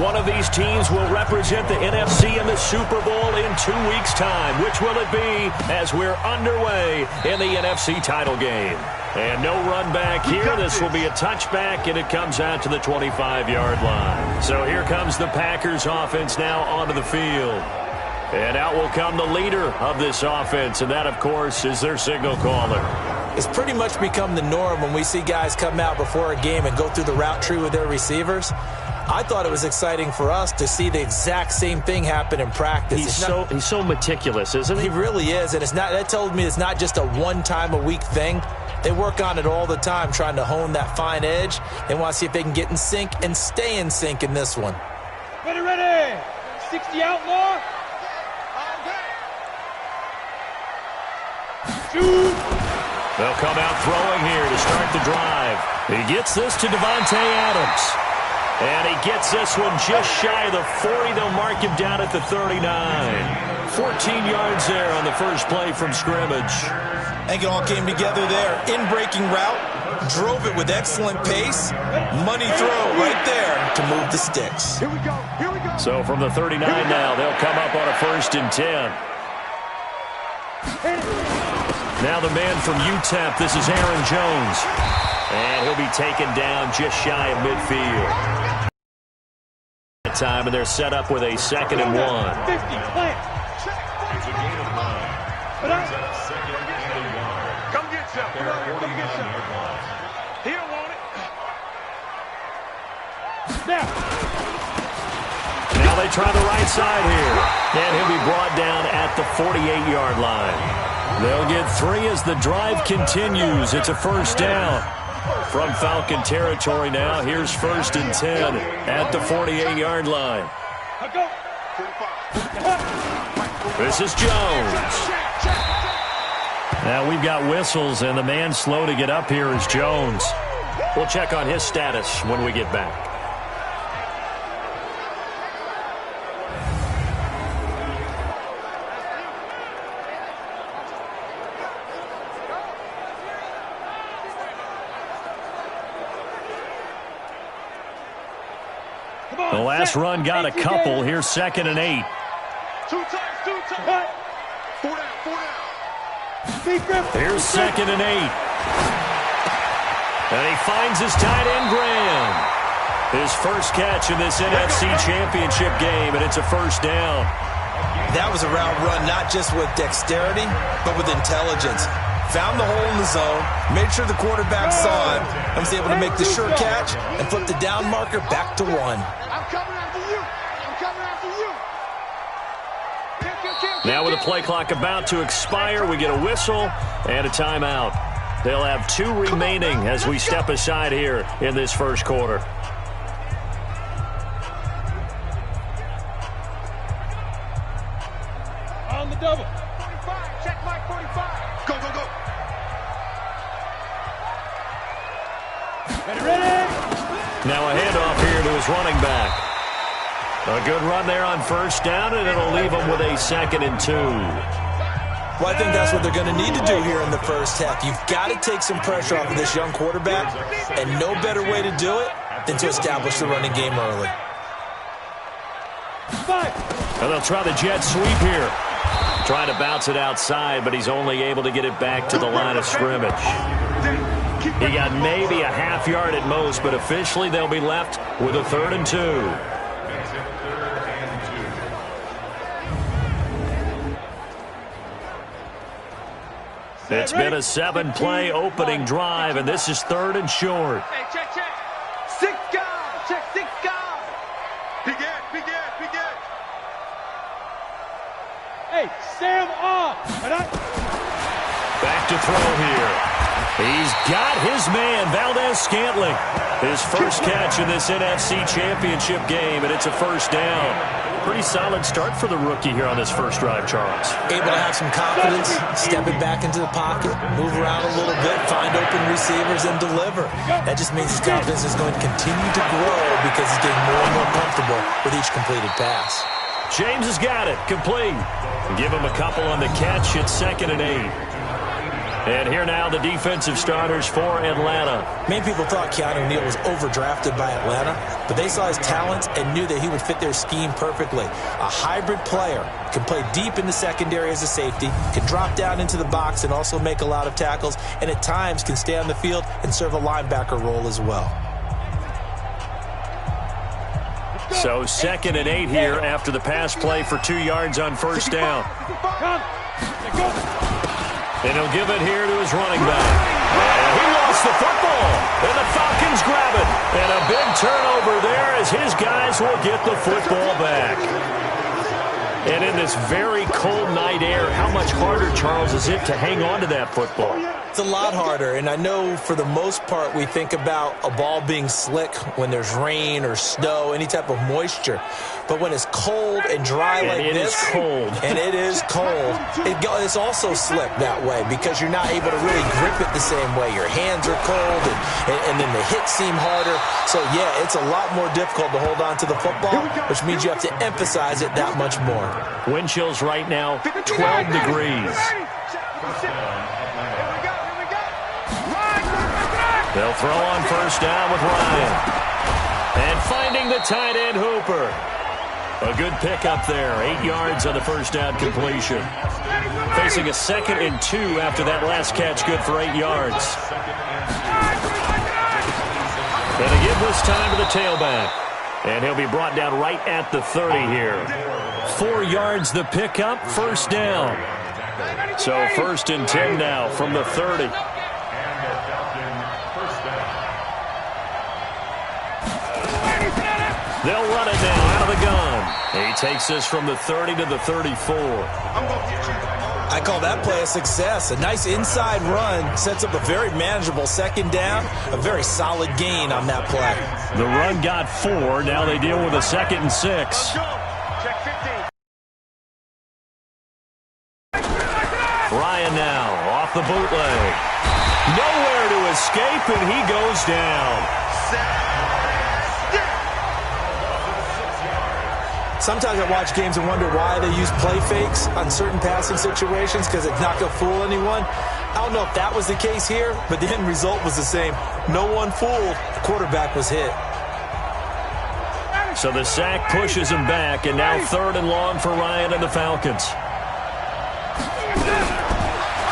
One of these teams will represent the NFC in the Super Bowl in 2 weeks' time. Which will it be as we're underway in the NFC title game? And no run back here. This will be a touchback, and it comes out to the 25-yard line. So here comes the Packers offense now onto the field. And out will come the leader of this offense, and that, of course, is their signal caller. It's pretty much become the norm when we see guys come out before a game and go through the route tree with their receivers. I thought it was exciting for us to see the exact same thing happen in practice. He's so meticulous, isn't he? He really is, and that told me it's not just a one-time-a-week thing. They work on it all the time, trying to hone that fine edge. They want to see if they can get in sync and stay in sync in this one. Ready. 60 out more. Shoot. They'll come out throwing here to start the drive. He gets this to Devontae Adams. And he gets this one just shy of the 40. They'll mark him down at the 39. 14 yards there on the first play from scrimmage. I think it all came together there. In-breaking route, drove it with excellent pace. Money throw right there to move the sticks. Here we go. So from the 39 now, they'll come up on a 1st and 10. Now the man from UTEP, this is Aaron Jones. And he'll be taken down just shy of midfield. Time, and they're set up with a 2nd and 1. 50, plant. It's a gain of 9. It's a 2nd and 1. Come get some. Come get some. He don't want it. Now they try the right side here. And he'll be brought down at the 48-yard line. They'll get 3 as the drive continues. It's a 1st down. From Falcon territory now, here's 1st and 10 at the 48-yard line. This is Jones. Now we've got whistles, and the man slow to get up here is Jones. We'll check on his status when we get back. The last run got a couple. Here's 2nd and 8. 2 times. 4 down. Here's 2nd and 8. And he finds his tight end, Graham. His first catch in this NFC Championship game, and it's a 1st down. That was a route run not just with dexterity, but with intelligence. Found the hole in the zone, made sure the quarterback saw him, and was able to make the sure catch and flip the down marker back to 1. I'm coming after you. Now with the play clock about to expire, we get a whistle and a timeout. They'll have 2 remaining as we step aside here in this first quarter. On the double. 45. Check mark 45. Go. Ready. Now a handoff here to his running back. A good run there on 1st down, and it'll leave him with a 2nd and 2. Well, I think that's what they're going to need to do here in the first half. You've got to take some pressure off of this young quarterback, and no better way to do it than to establish the running game early. And they'll try the jet sweep here. Trying to bounce it outside, but he's only able to get it back to the line of scrimmage. He got maybe a half yard at most, but officially they'll be left with a 3rd and 2. It's been a 7-play opening drive, and this is 3rd and short. Hey, check. 6 guys. Check 6 guys. Big Ed. Hey, Sam off. Back to throw here. He's got his man, Valdez-Scantling. His first catch in this NFC Championship game, and it's a 1st down. Pretty solid start for the rookie here on this first drive, Charles. Able to have some confidence, stepping back into the pocket, move around a little bit, find open receivers, and deliver. That just means his confidence is going to continue to grow because he's getting more and more comfortable with each completed pass. James has got it, complete. Give him a couple on the catch. It's 2nd and 8. And here now the defensive starters for Atlanta. Many people thought Keanu Neal was overdrafted by Atlanta, but they saw his talents and knew that he would fit their scheme perfectly. A hybrid player, can play deep in the secondary as a safety, can drop down into the box and also make a lot of tackles, and at times can stay on the field and serve a linebacker role as well. So 2nd and 8 here after the pass play for 2 yards on first down. And he'll give it here to his running back. And he lost the football. And the Falcons grab it. And a big turnover there as his guys will get the football back. And in this very cold night air, how much harder, Charles, is it to hang on to that football? It's a lot harder, and I know for the most part we think about a ball being slick when there's rain or snow, any type of moisture. But when it's cold and dry like this, and it is cold, it's also slick that way because you're not able to really grip it the same way. Your hands are cold, and then the hits seem harder. So, yeah, it's a lot more difficult to hold on to the football, which means you have to emphasize it that much more. Wind chills right now, 12 degrees. They'll throw on first down with Ryan. And finding the tight end, Hooper. A good pickup there, 8 yards on the first down completion. Facing a 2nd and 2 after that last catch, good for 8 yards. And they give this time to the tailback. And he'll be brought down right at the 30 here. 4 yards the pickup, first down. So 1st and 10 now from the 30. They'll run it now out of the gun. He takes this from the 30 to the 34. I call that play a success. A nice inside run sets up a very manageable 2nd down. A very solid gain on that play. The run got 4. Now they deal with a 2nd and 6. Ryan now off the bootleg. Nowhere to escape, and he goes down. Sometimes I watch games and wonder why they use play fakes on certain passing situations because it's not going to fool anyone. I don't know if that was the case here, but the end result was the same. No one fooled. The quarterback was hit. So the sack pushes him back, and now 3rd and long for Ryan and the Falcons.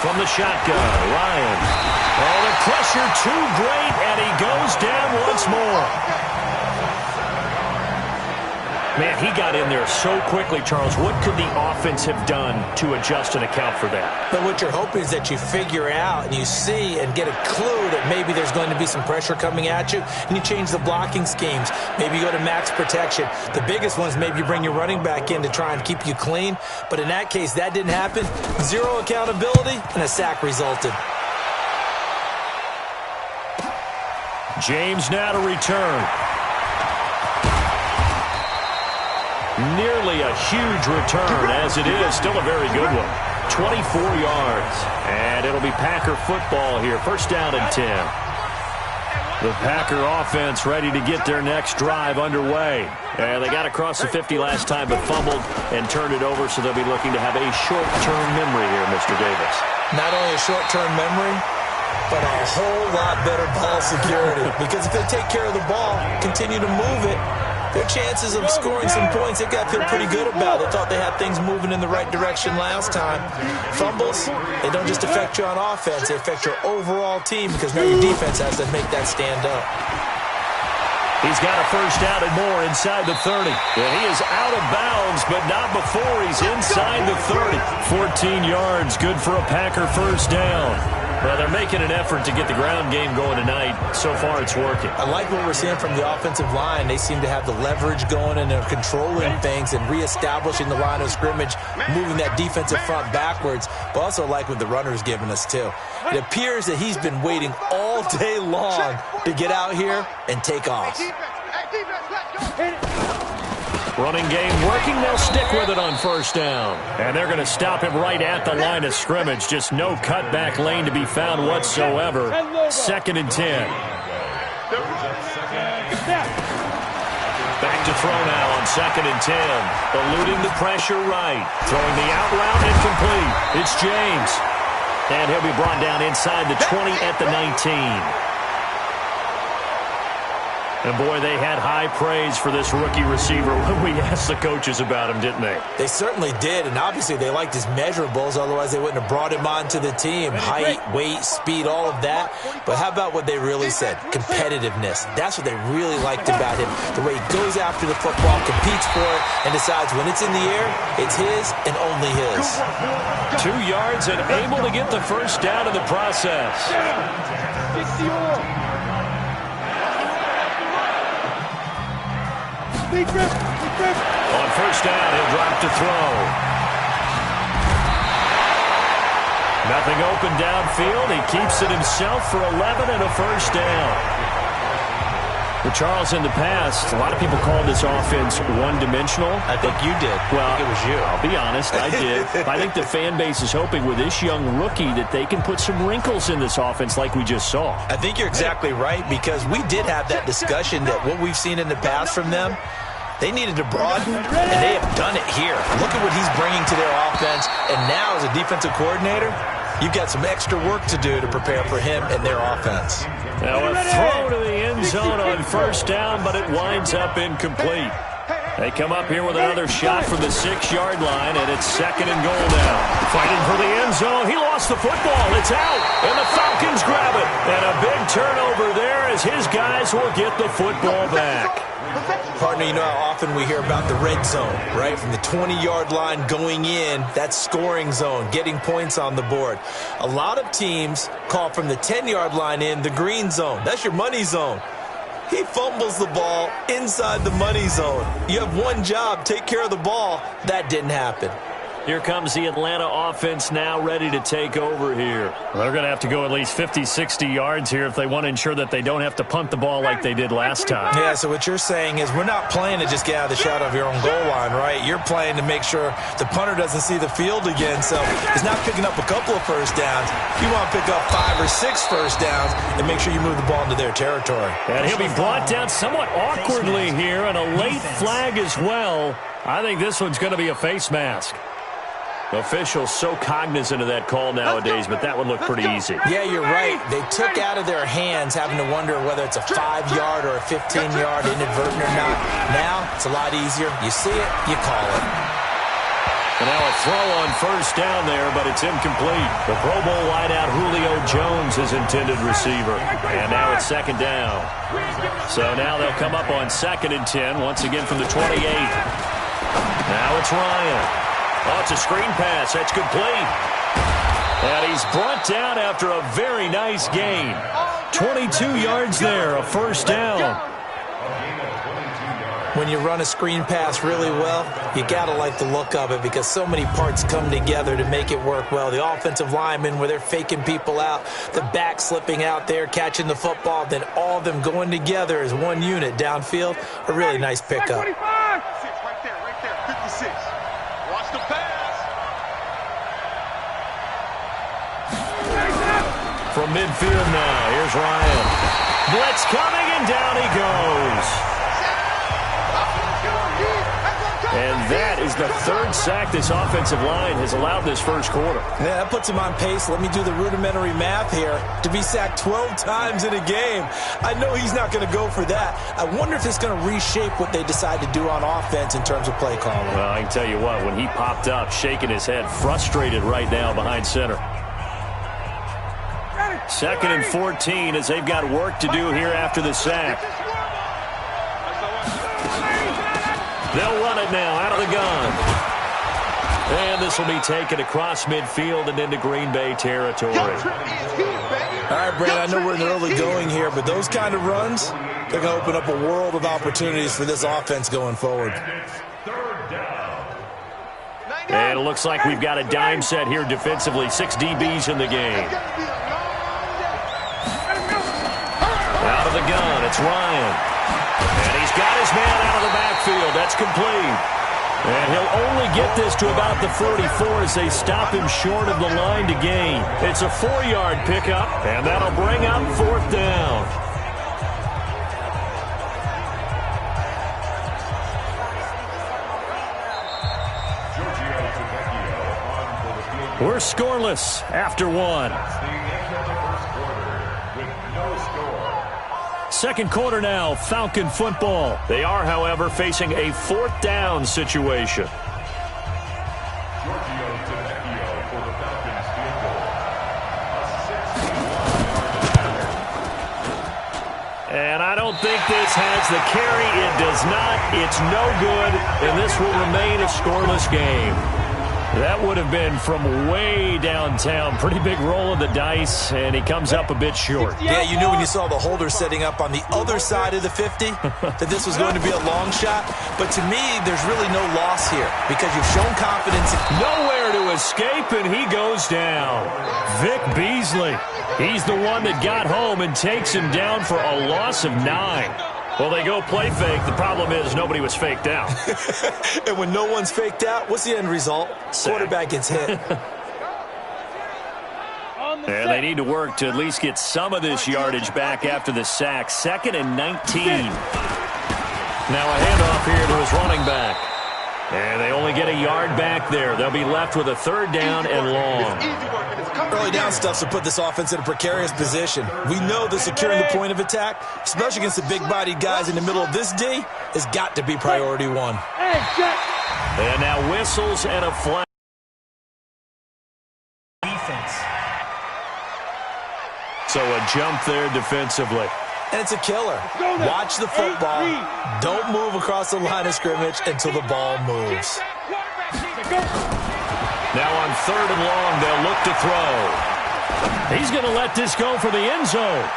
From the shotgun, Ryan. Oh, the pressure too great, and he goes down once more. Man, he got in there so quickly, Charles. What could the offense have done to adjust and account for that? But what you're hoping is that you figure out and you see and get a clue that maybe there's going to be some pressure coming at you, and you change the blocking schemes. Maybe you go to max protection. The biggest one is maybe you bring your running back in to try and keep you clean. But in that case, that didn't happen. 0 accountability, and a sack resulted. James now to return. Nearly a huge return, as it is. Still a very good one. 24 yards. And it'll be Packer football here. First down and 10. The Packer offense ready to get their next drive underway. And they got across the 50 last time, but fumbled and turned it over, so they'll be looking to have a short-term memory here, Mr. Davis. Not only a short-term memory, but a whole lot better ball security. Because if they take care of the ball, continue to move it, their chances of scoring some points, they got to feel pretty good about. They thought they had things moving in the right direction last time. Fumbles, they don't just affect you on offense, they affect your overall team because now your defense has to make that stand up. He's got a first down and more inside the 30. And he is out of bounds, but not before he's inside the 30. 14 yards, good for a Packer first down. Well, they're making an effort to get the ground game going tonight. So far, it's working. I like what we're seeing from the offensive line. They seem to have the leverage going, and they're controlling things and reestablishing the line of scrimmage, moving that defensive front backwards. But also like what the runner's giving us, too. It appears that he's been waiting all day long to get out here and take off. Running game working. They'll stick with it on first down. And they're going to stop him right at the line of scrimmage. Just no cutback lane to be found whatsoever. 2nd and 10. Back to throw now on 2nd and 10. Eluding the pressure right. Throwing the out route incomplete. It's James. And he'll be brought down inside the 20 at the 19. And, boy, they had high praise for this rookie receiver when we asked the coaches about him, didn't they? They certainly did, and obviously they liked his measurables. Otherwise, they wouldn't have brought him onto the team. Height, weight, speed, all of that. But how about what they really said? Competitiveness. That's what they really liked about him. The way he goes after the football, competes for it, and decides when it's in the air, it's his and only his. 2 yards and able to get the first down in the process. On first down, he'll drop to throw. Nothing open downfield. He keeps it himself for 11 and a first down. Well, Charles, in the past, a lot of people called this offense one-dimensional. I think you did. Well, I think it was you. I'll be honest, I did. I think the fan base is hoping with this young rookie that they can put some wrinkles in this offense like we just saw. I think you're exactly right, because we did have that discussion that what we've seen in the past from them, they needed to broaden, and they have done it here. Look at what he's bringing to their offense, and now as a defensive coordinator, you've got some extra work to do to prepare for him and their offense. Now a throw to the end zone on first down, but it winds up incomplete. They come up here with another shot from the 6-yard line, and it's 2nd and goal now. Fighting for the end zone. He lost the football. It's out, and the Falcons grab it. And a big turnover there as his guys will get the football back. Partner, you know how often we hear about the red zone, right? From the 20-yard line going in, that's scoring zone, getting points on the board. A lot of teams call from the 10-yard line in the green zone. That's your money zone. He fumbles the ball inside the money zone. You have one job, take care of the ball. That didn't happen. Here comes the Atlanta offense now ready to take over here. Well, they're going to have to go at least 50, 60 yards here if they want to ensure that they don't have to punt the ball like they did last time. Yeah, so what you're saying is we're not playing to just get out of the shadow of your own goal line, right? You're playing to make sure the punter doesn't see the field again. So he's not picking up a couple of first downs. You want to pick up 5 or 6 first downs and make sure you move the ball into their territory. And he'll be brought down somewhat awkwardly here, and a late flag as well. I think this one's going to be a face mask. Officials so cognizant of that call nowadays, but that one looked pretty easy. Yeah, you're right. They took out of their hands having to wonder whether it's a 5-yard or a 15-yard inadvertent or not. Now, it's a lot easier. You see it, you call it. And now a throw on first down there, but it's incomplete. The Pro Bowl wideout Julio Jones is intended receiver. And now it's 2nd down. So now they'll come up on 2nd and 10, once again from the 28. Now it's Ryan. Oh, it's a screen pass. That's complete. And he's brought down after a very nice gain. 22 yards there, a first down. When you run a screen pass really well, you got to like the look of it because so many parts come together to make it work well. The offensive linemen, where they're faking people out, the back slipping out there, catching the football, then all of them going together as one unit downfield. A really nice pickup. Right there, 56. Watch the pass. From midfield now, here's Ryan. Blitz coming, and down he goes. And that is the 3rd sack this offensive line has allowed this first quarter. Yeah, that puts him on pace. Let me do the rudimentary math here. To be sacked 12 times in a game, I know he's not going to go for that. I wonder if it's going to reshape what they decide to do on offense in terms of play calling. Well, I can tell you what, when he popped up, shaking his head, frustrated right now behind center. 2nd and 14 as they've got work to do here after the sack. They'll run it now out of the gun. And this will be taken across midfield and into Green Bay territory. All right, Brad, I know we're in the early going here, but those kind of runs, they're going to open up a world of opportunities for this offense going forward. And it looks like we've got a dime set here defensively. 6 DBs in the game. Out of the gun, it's Ryan. And he's got his man out of the backfield. That's complete. And he'll only get this to about the 44 as they stop him short of the line to gain. It's a 4-yard pickup, and that'll bring up 4th down. We're scoreless after one. That's the end of the first quarter with no score. Second quarter now, Falcon football. They are, however, facing a fourth down situation. For the Falcons field goal. And I don't think this has the carry. It does not. It's no good. And this will remain a scoreless game. That would have been from way downtown. Pretty big roll of the dice, and he comes up a bit short. Yeah, you knew when you saw the holder setting up on the other side of the 50 that this was going to be a long shot. But to me, there's really no loss here because you've shown confidence. Nowhere to escape, and he goes down. Vic Beasley. He's the one that got home and takes him down for a loss of 9. Well, they go play fake. The problem is nobody was faked out. And when no one's faked out, what's the end result? Quarterback gets hit. And they need to work to at least get some of this yardage back after the sack. 2nd and 19. Now a handoff here to his running back. And they only get a yard back there. They'll be left with a 3rd down and long. Early down stuff to put this offense in a precarious position. We know that securing the point of attack, especially against the big-bodied guys in the middle of this D, has got to be priority 1. And now whistles and a flag. Defense. So a jump there defensively. And it's a killer. Watch the football. Don't move across the line of scrimmage until the ball moves. Now on 3rd and long, they'll look to throw. He's going to let this go for the end zone.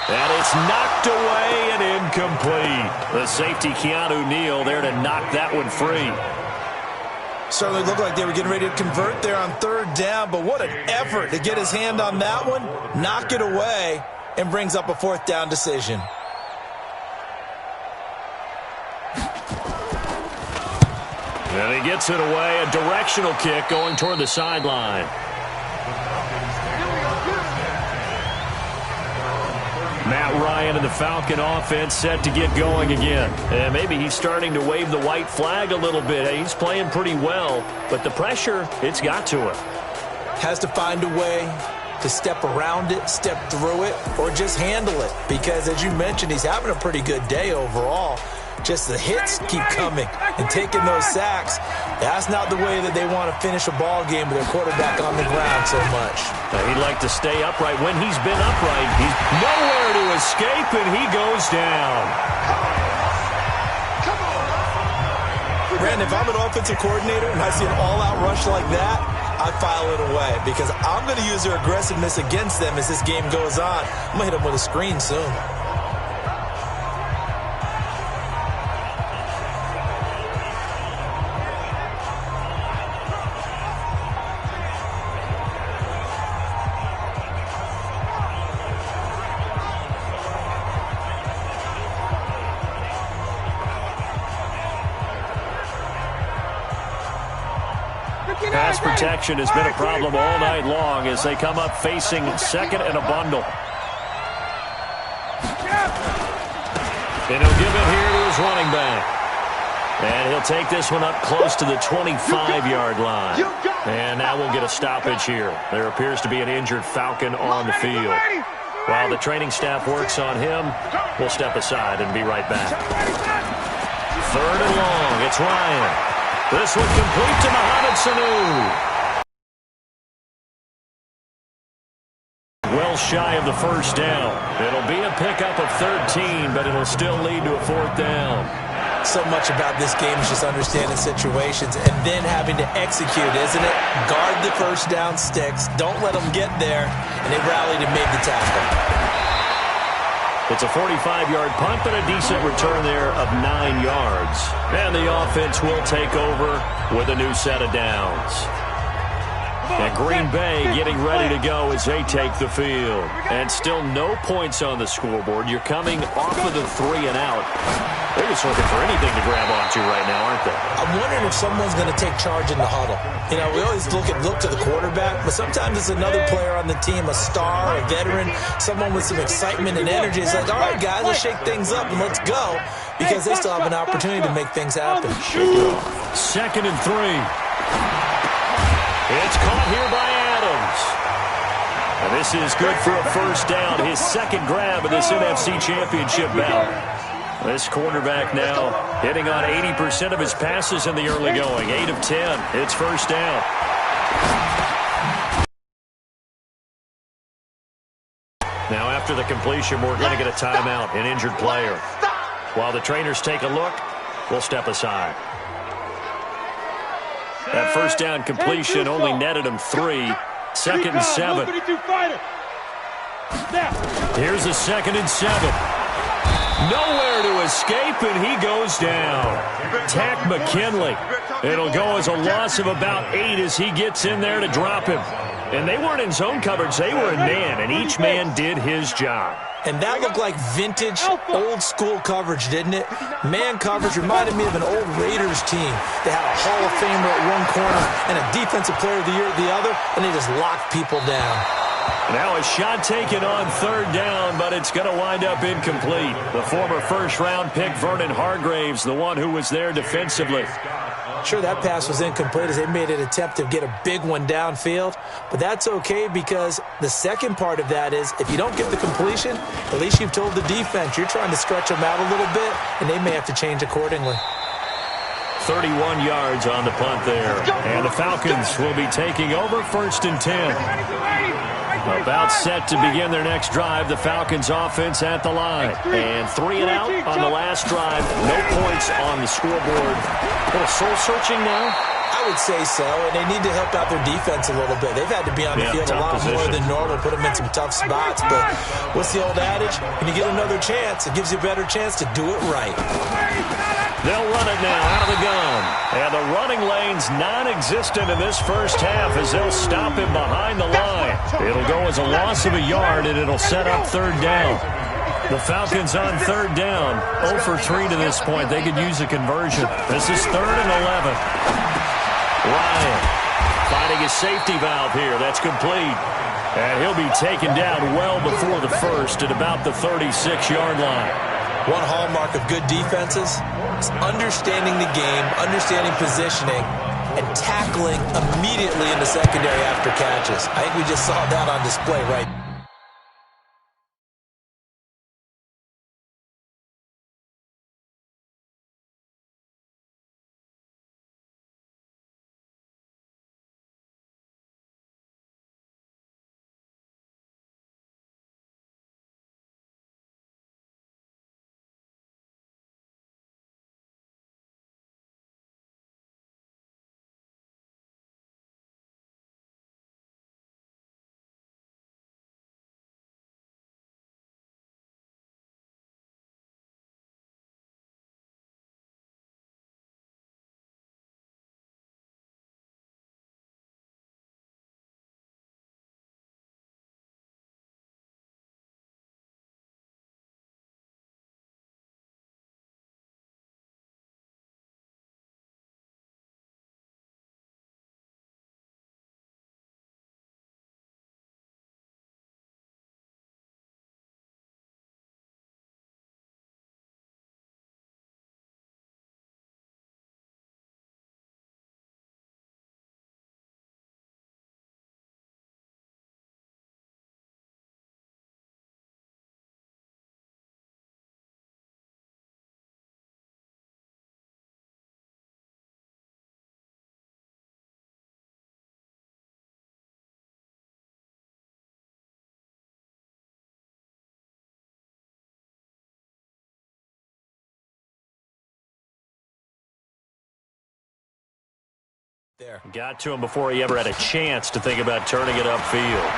And it's knocked away and incomplete. The safety, Keanu Neal, there to knock that one free. Certainly looked like they were getting ready to convert there on 3rd down, but what an effort to get his hand on that one, knock it away, and brings up a 4th down decision. And he gets it away, a directional kick going toward the sideline. Matt Ryan and the Falcon offense set to get going again. And maybe he's starting to wave the white flag a little bit. He's playing pretty well, but the pressure, it's got to him. Has to find a way to step around it, step through it, or just handle it. Because as you mentioned, he's having a pretty good day overall. Just the hits keep coming and taking those sacks. That's not the way that they want to finish a ball game with their quarterback on the ground so much. He'd like to stay upright. When he's been upright, he's nowhere to escape, and he goes down. Brandon, if I'm an offensive coordinator and I see an all-out rush like that, I file it away because I'm going to use their aggressiveness against them as this game goes on. I'm going to hit them with a screen soon. Pass protection has been a problem all night long as they come up facing 2nd and a bundle. And he'll give it here to his running back. And he'll take this one up close to the 25-yard line. And now we'll get a stoppage here. There appears to be an injured Falcon on the field. While the training staff works on him, we'll step aside and be right back. 3rd and long. It's Ryan. This one complete to Mohamed Sanu. Well shy of the 1st down. It'll be a pickup of 13, but it'll still lead to a 4th down. So much about this game is just understanding situations and then having to execute, isn't it? Guard the 1st down sticks. Don't let them get there. And they rallied and made the tackle. It's a 45-yard punt, but a decent return there of 9 yards. And the offense will take over with a new set of downs. And Green Bay getting ready to go as they take the field. And still no points on the scoreboard. You're coming off of the 3 and out. They're just looking for anything to grab onto right now, aren't they? I'm wondering if someone's going to take charge in the huddle. You know, we always look to the quarterback, but sometimes it's another player on the team, a star, a veteran, someone with some excitement and energy. It's like, all right, guys, let's shake things up and let's go, because they still have an opportunity to make things happen. 2nd and 3. It's caught here by Adams. And this is good for a first down, his second grab of this NFC Championship bout. This quarterback now hitting on 80% of his passes in the early going. 8 of 10. It's first down. Now after the completion, we're going to get a timeout, an injured player. While the trainers take a look, we'll step aside. That first down completion only netted him 3. Second and 7. Here's a second and 7. Nowhere to escape, and he goes down. Tack McKinley. It'll go as a loss of about 8 as he gets in there to drop him. And they weren't in zone coverage. They were in man, and each man did his job. And that looked like vintage, old-school coverage, didn't it? Man coverage reminded me of an old Raiders team. They had a Hall of Famer at one corner and a Defensive Player of the Year at the other, and they just locked people down. Now a shot taken on third down, but it's going to wind up incomplete. The former first-round pick, Vernon Hargreaves, the one who was there defensively. Sure, that pass was incomplete as they made an attempt to get a big one downfield, but that's okay because the second part of that is if you don't get the completion, at least you've told the defense you're trying to stretch them out a little bit, and they may have to change accordingly. 31 yards on the punt there, and the Falcons will be taking over first and 10. About set to begin their next drive, the Falcons offense at the line. And 3 and out on the last drive. No points on the scoreboard. A little soul-searching now? I would say so, and they need to help out their defense a little bit. They've had to be on the field a lot more than normal, put them in some tough spots. But what's the old adage? When you get another chance, it gives you a better chance to do it right. They'll run it now out of the gun. And the running lane's non-existent in this first half as they'll stop him behind the line. It'll go as a loss of a yard, and it'll set up third down. The Falcons on third down, 0 for 3 to this point. They could use a conversion. This is 3rd and 11. Ryan finding his safety valve here. That's complete. And he'll be taken down well before the first at about the 36-yard line. One hallmark of good defenses is understanding the game, understanding positioning, and tackling immediately in the secondary after catches. I think we just saw that on display right now. There. Got to him before he ever had a chance to think about turning it upfield.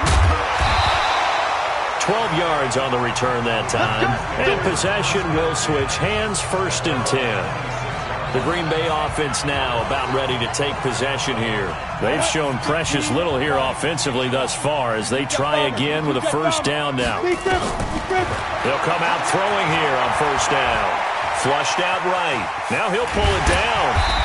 12 yards on the return that time. And possession will switch hands, 1st and 10. The Green Bay offense now about ready to take possession here. They've shown precious little here offensively thus far as they try again with a first down now. They'll come out throwing here on first down. Flushed out right. Now he'll pull it down.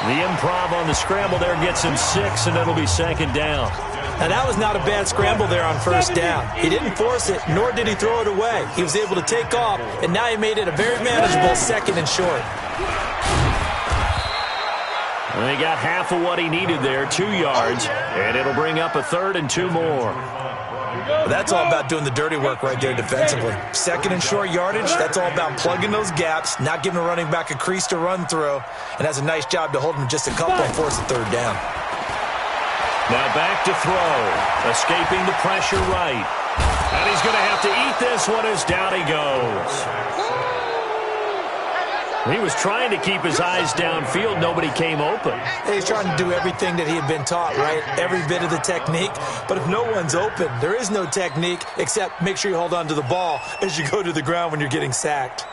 The improv on the scramble there gets him 6, and it'll be 2nd down. Now, that was not a bad scramble there on first down. He didn't force it, nor did he throw it away. He was able to take off, and now he made it a very manageable 2nd and short. And he got half of what he needed there, 2 yards, and it'll bring up a 3rd and 2 more. That's all about doing the dirty work right there defensively. 2nd and short yardage, that's all about plugging those gaps, not giving a running back a crease to run through, and has a nice job to hold him just a couple and force a 3rd down. Now back to throw, escaping the pressure right. And he's going to have to eat this one as down he goes. He was trying to keep his eyes downfield. Nobody came open. He's trying to do everything that he had been taught, right? Every bit of the technique. But if no one's open, there is no technique except make sure you hold on to the ball as you go to the ground when you're getting sacked.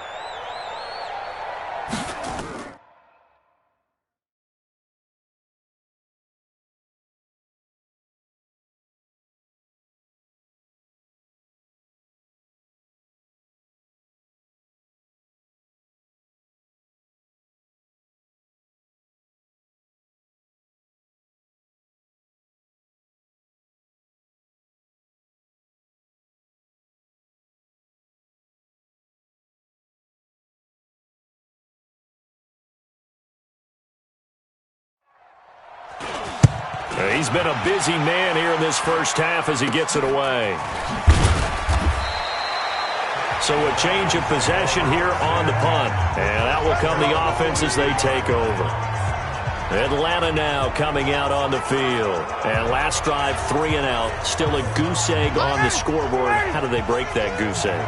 He's been a busy man here in this first half as he gets it away. So a change of possession here on the punt. And that will come the offense as they take over. Atlanta now coming out on the field. And last drive, 3 and out. Still a goose egg on the scoreboard. How do they break that goose egg?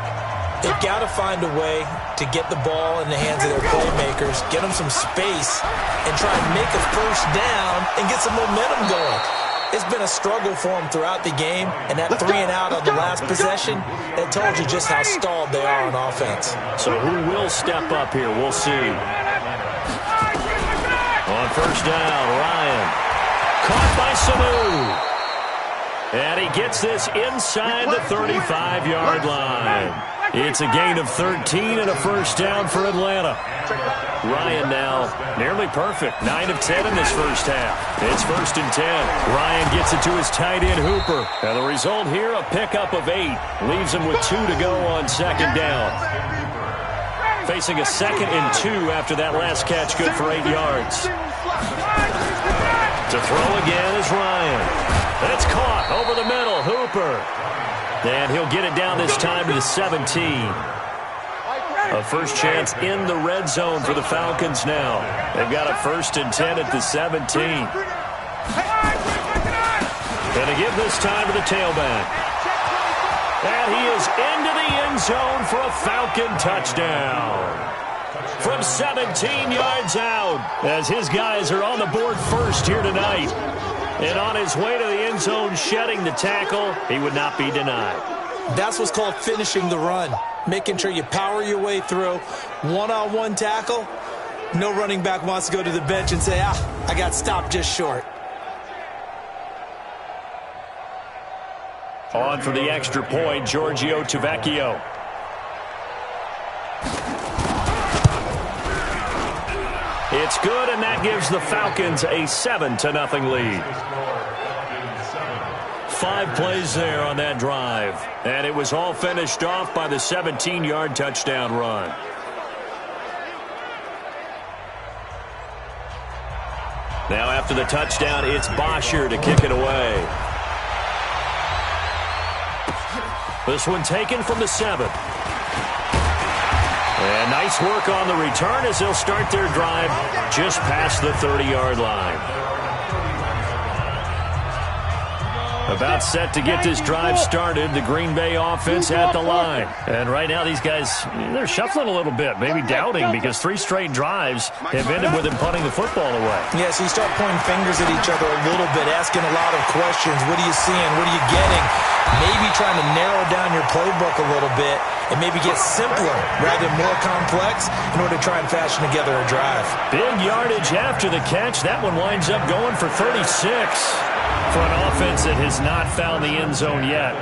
They've got to find a way to get the ball in the hands of their playmakers, get them some space, and try and make a first down and get some momentum going. It's been a struggle for them throughout the game, and that 3 and out on the last possession, that told you just how stalled they are on offense. So who will step up here? We'll see. On first down, Ryan. Caught by Sanu. And he gets this inside the 35-yard line. It's a gain of 13 and a first down for Atlanta. Ryan now nearly perfect. 9 of 10 in this first half. It's 1st and 10. Ryan gets it to his tight end, Hooper. And the result here, a pickup of 8. Leaves him with 2 to go on 2nd down. Facing a 2nd and 2 after that last catch, good for 8 yards. To throw again is Ryan. It's caught over the middle, Hooper. And he'll get it down this time to the 17. A first chance in the red zone for the Falcons now. They've got a 1st and 10 at the 17. Going to give this time to the tailback. And he is into the end zone for a Falcon touchdown. From 17 yards out, as his guys are on the board first here tonight. And on his way to the end zone, shedding the tackle, he would not be denied. That's what's called finishing the run, making sure you power your way through. One-on-one tackle, no running back wants to go to the bench and say, I got stopped just short. On for the extra point, Giorgio Tavecchio. It's good, and that gives the Falcons a 7-0 lead. 5 plays there on that drive, and it was all finished off by the 17-yard touchdown run. Now after the touchdown, it's Bosher to kick it away. This one taken from the 7. And nice work on the return as they'll start their drive just past the 30-yard line. About set to get this drive started, the Green Bay offense at the line. And right now these guys, they're shuffling a little bit, maybe doubting, because 3 straight drives have ended with them punting the football away. Yeah, so you start pointing fingers at each other a little bit, asking a lot of questions. What are you seeing? What are you getting? Maybe trying to narrow down your playbook a little bit and maybe get simpler rather than more complex in order to try and fashion together a drive. Big yardage after the catch. That one winds up going for 36. For an offense that has not found the end zone yet,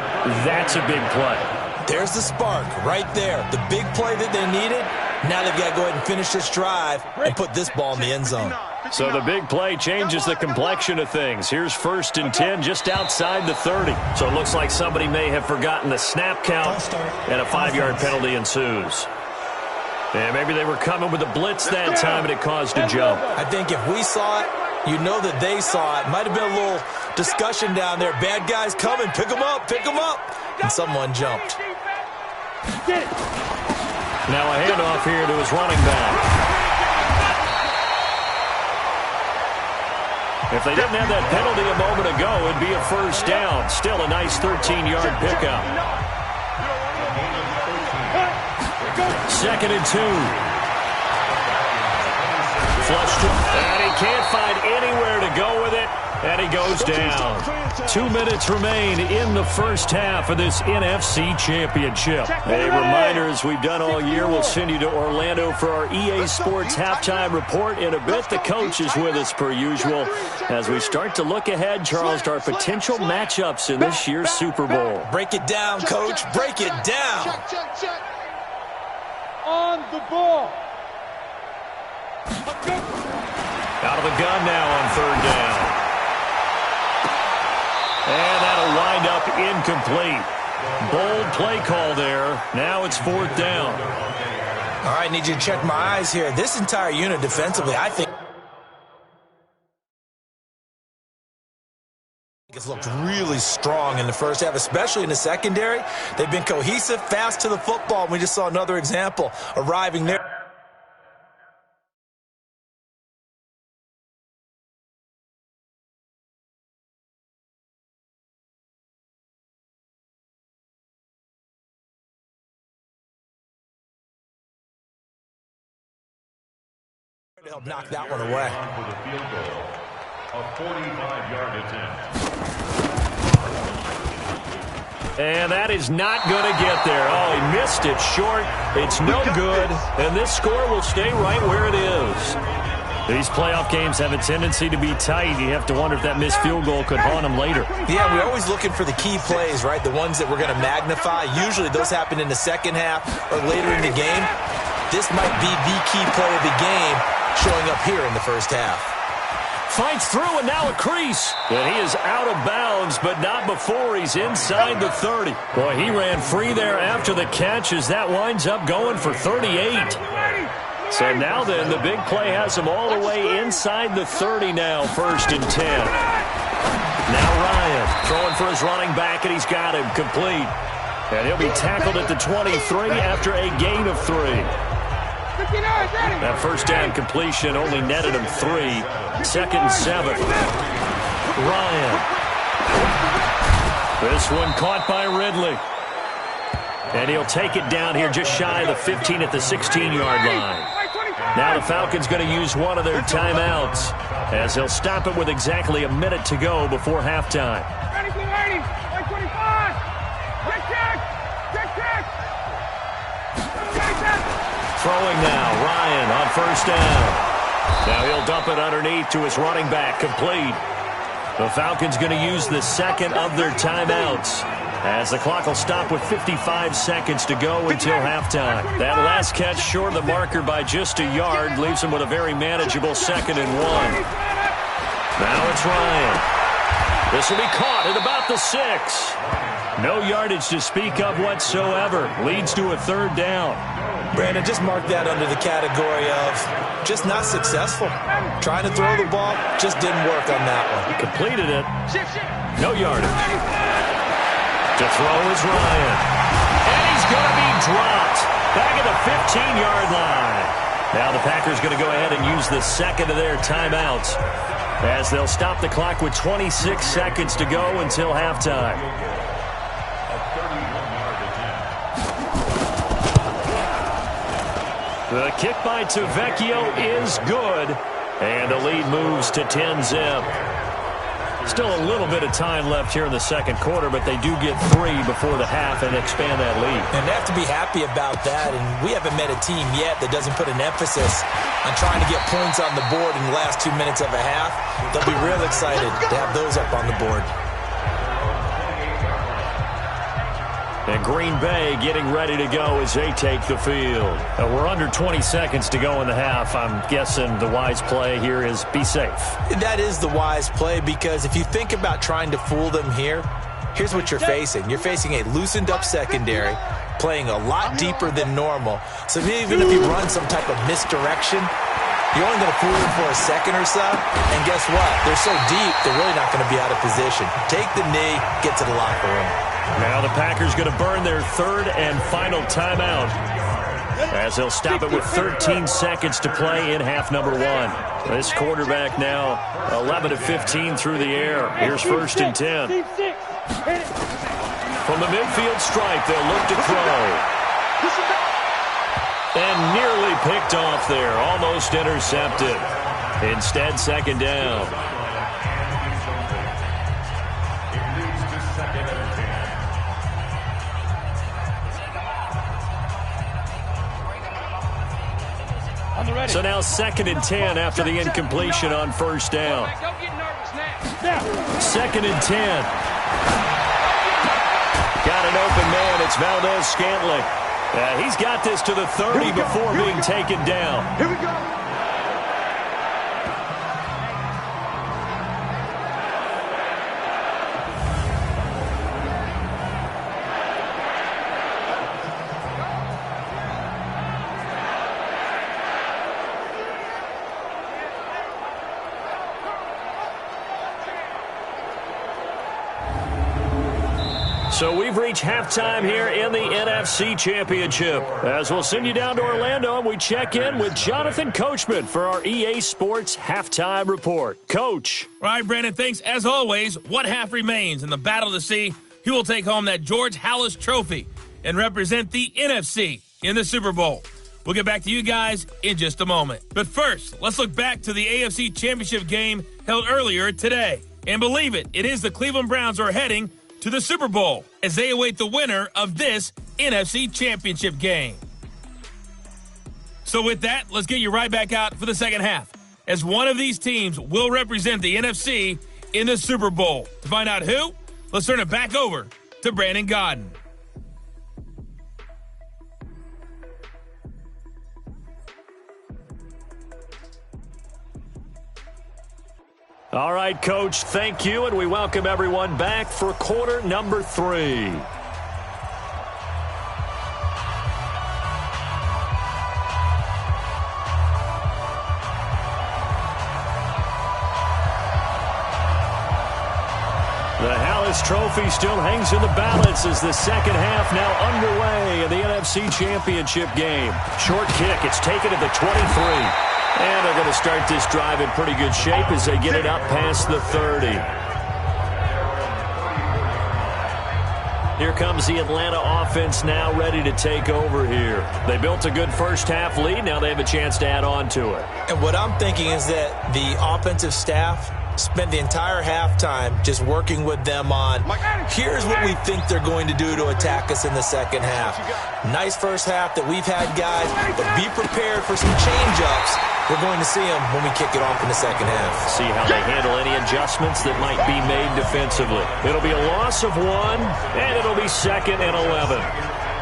that's a big play. There's the spark right there. The big play that they needed. Now they've got to go ahead and finish this drive and put this ball in the end zone. So the big play changes the complexion of things. Here's 1st and 10 just outside the 30. So it looks like somebody may have forgotten the snap count, and a 5-yard penalty ensues. And maybe they were coming with a blitz that time, and it caused a jump. I think if we saw it, you know that they saw it. Might have been a little discussion down there. Bad guys coming. Pick them up. Pick them up. And someone jumped. Now a handoff here to his running back. If they didn't have that penalty a moment ago, it'd be a first down. Still a nice 13-yard pickup. 2nd and 2. Flushed, and he can't find anywhere to go with it, and he goes down. 2 minutes remain in the first half of this NFC Championship. A reminder, as we've done all year, we'll send you to Orlando for our EA Sports halftime report in a bit. The coach is with us per usual as we start to look ahead, Charles, to our potential matchups in this year's Super Bowl. Break it down, Coach. Break it down. On the ball. Out of the gun now on 3rd down. And that'll wind up incomplete. Bold play call there. Now it's 4th down. All right, need you to check my eyes here. This entire unit defensively, I think, has looked really strong in the first half, especially in the secondary. They've been cohesive, fast to the football. We just saw another example arriving there. To help knock that one away. For the field goal, a 45-yard attempt. And that is not going to get there. Oh, he missed it short. It's no good. And this score will stay right where it is. These playoff games have a tendency to be tight. You have to wonder if that missed field goal could haunt them later. Yeah, we're always looking for the key plays, right? The ones that we're going to magnify. Usually those happen in the second half or later in the game. This might be the key play of the game showing up here in the first half. Fights through, and now a crease. And he is out of bounds, but not before he's inside the 30. Boy, he ran free there after the catch as that winds up going for 38. So now then, the big play has him all the way inside the 30 now, 1st and 10. Now Ryan throwing for his running back, and he's got him complete. And he'll be tackled at the 23 after a gain of 3. That first down completion only netted him 3. 2nd and 7. Ryan. This one caught by Ridley. And he'll take it down here just shy of the 15 at the 16-yard line. Now the Falcons going to use one of their timeouts as they'll stop it with exactly a minute to go before halftime. Throwing now, Ryan on 1st down. Now he'll dump it underneath to his running back, complete. The Falcons going to use the 2nd of their timeouts as the clock will stop with 55 seconds to go until halftime. That last catch short of the marker by just a yard leaves him with a very manageable 2nd and 1. Now it's Ryan. This will be caught at about the 6. No yardage to speak of whatsoever. Leads to a 3rd down. Brandon, just mark that under the category of just not successful. Trying to throw the ball, just didn't work on that one. He completed it. No yardage. To throw is Ryan. And he's going to be dropped back at the 15-yard line. Now the Packers going to go ahead and use the 2nd of their timeouts as they'll stop the clock with 26 seconds to go until halftime. The kick by Tavecchio is good, and the lead moves to 10-zip. Still a little bit of time left here in the 2nd quarter, but they do get 3 before the half and expand that lead. And they have to be happy about that, and we haven't met a team yet that doesn't put an emphasis on trying to get points on the board in the last 2 minutes of a half. They'll be real excited to have those up on the board. And Green Bay getting ready to go as they take the field. We're under 20 seconds to go in the half. I'm guessing the wise play here is be safe. That is the wise play, because if you think about trying to fool them here, here's what you're facing. You're facing a loosened up secondary. playing a lot deeper than normal. So even if you run some type of misdirection, you're only going to fool them for a second or so. And guess what? They're so deep, they're really not going to be out of position. Take the knee, get to the locker room. Now the Packers going to burn their third and final timeout, as they'll stop it with 13 seconds to play in half number 1. This quarterback now 11 of 15 through the air. Here's 1st and 10. From the midfield stripe, they'll look to throw. And nearly picked off there. Almost intercepted. Instead, 2nd down. So now 2nd and 10 after the incompletion on 1st down. 2nd and 10. Got an open man. It's Valdez-Scantling. He's got this to the 30 before being taken down. Here we go. So we've reached halftime here in the NFC Championship. As we'll send you down to Orlando, and we check in with Jonathan Coachman for our EA Sports Halftime Report. Coach. All right, Brandon, thanks. As always, one half remains in the battle to see who will take home that George Halas Trophy and represent the NFC in the Super Bowl. We'll get back to you guys in just a moment. But first, let's look back to the AFC Championship game held earlier today. And believe it, it is the Cleveland Browns who are heading to the Super Bowl as they await the winner of this NFC Championship game. So with that, let's get you right back out for the second half, as one of these teams will represent the NFC in the Super Bowl. To find out who, let's turn it back over to Brandon Godden. All right, Coach, thank you, and we welcome everyone back for quarter number 3. The Halas Trophy still hangs in the balance as the second half now underway in the NFC Championship game. Short kick, it's taken at the 23. And they're going to start this drive in pretty good shape as they get it up past the 30. Here comes the Atlanta offense now ready to take over here. They built a good first half lead. Now they have a chance to add on to it. And what I'm thinking is that the offensive staff spent the entire halftime just working with them on, here's what we think they're going to do to attack us in the second half. Nice first half that we've had, guys, but be prepared for some change-ups. We're going to see them when we kick it off in the second half. See how they handle any adjustments that might be made defensively. It'll be a loss of 1, and it'll be 2nd and 11.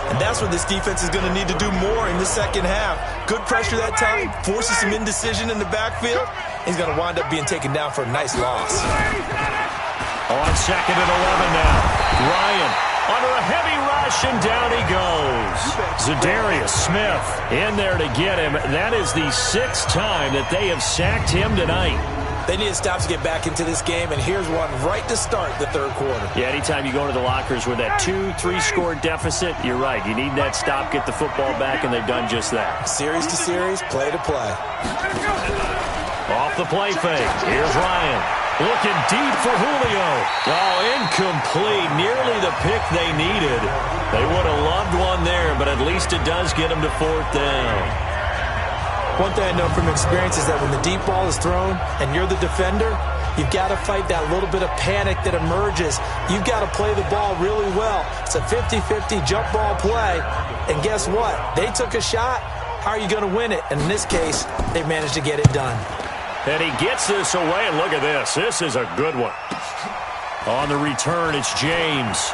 And that's what this defense is going to need to do more in the second half. Good pressure that time, forces some indecision in the backfield. He's going to wind up being taken down for a nice loss. On 2nd and 11 now. Ryan under a heavy rush, and down he goes. Zadarius Smith in there to get him. That is the 6th time that they have sacked him tonight. They need a stop to get back into this game, and here's one right to start the third quarter. Yeah, anytime you go into the lockers with that 2-3 score deficit, you're right. You need that stop, get the football back, and they've done just that. Series to series, play to play. Off the play fake. Here's Ryan. Looking deep for Julio. Oh, incomplete. Nearly the pick they needed. They would have loved one there, but at least it does get them to 4th down. One thing I know from experience is that when the deep ball is thrown and you're the defender, you've got to fight that little bit of panic that emerges. You've got to play the ball really well. It's a 50-50 jump ball play. And guess what? They took a shot. How are you going to win it? And in this case, they managed to get it done. And he gets this away, and look at this. This is a good one. On the return, it's James.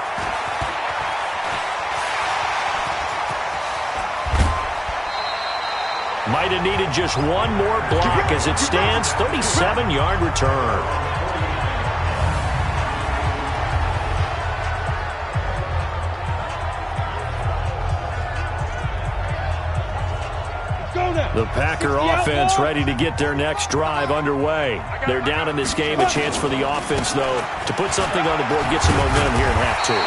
Might have needed just one more block as it stands. 37-yard return. The Packer offense ready to get their next drive underway. They're down in this game. A chance for the offense, though, to put something on the board, get some momentum here in half two.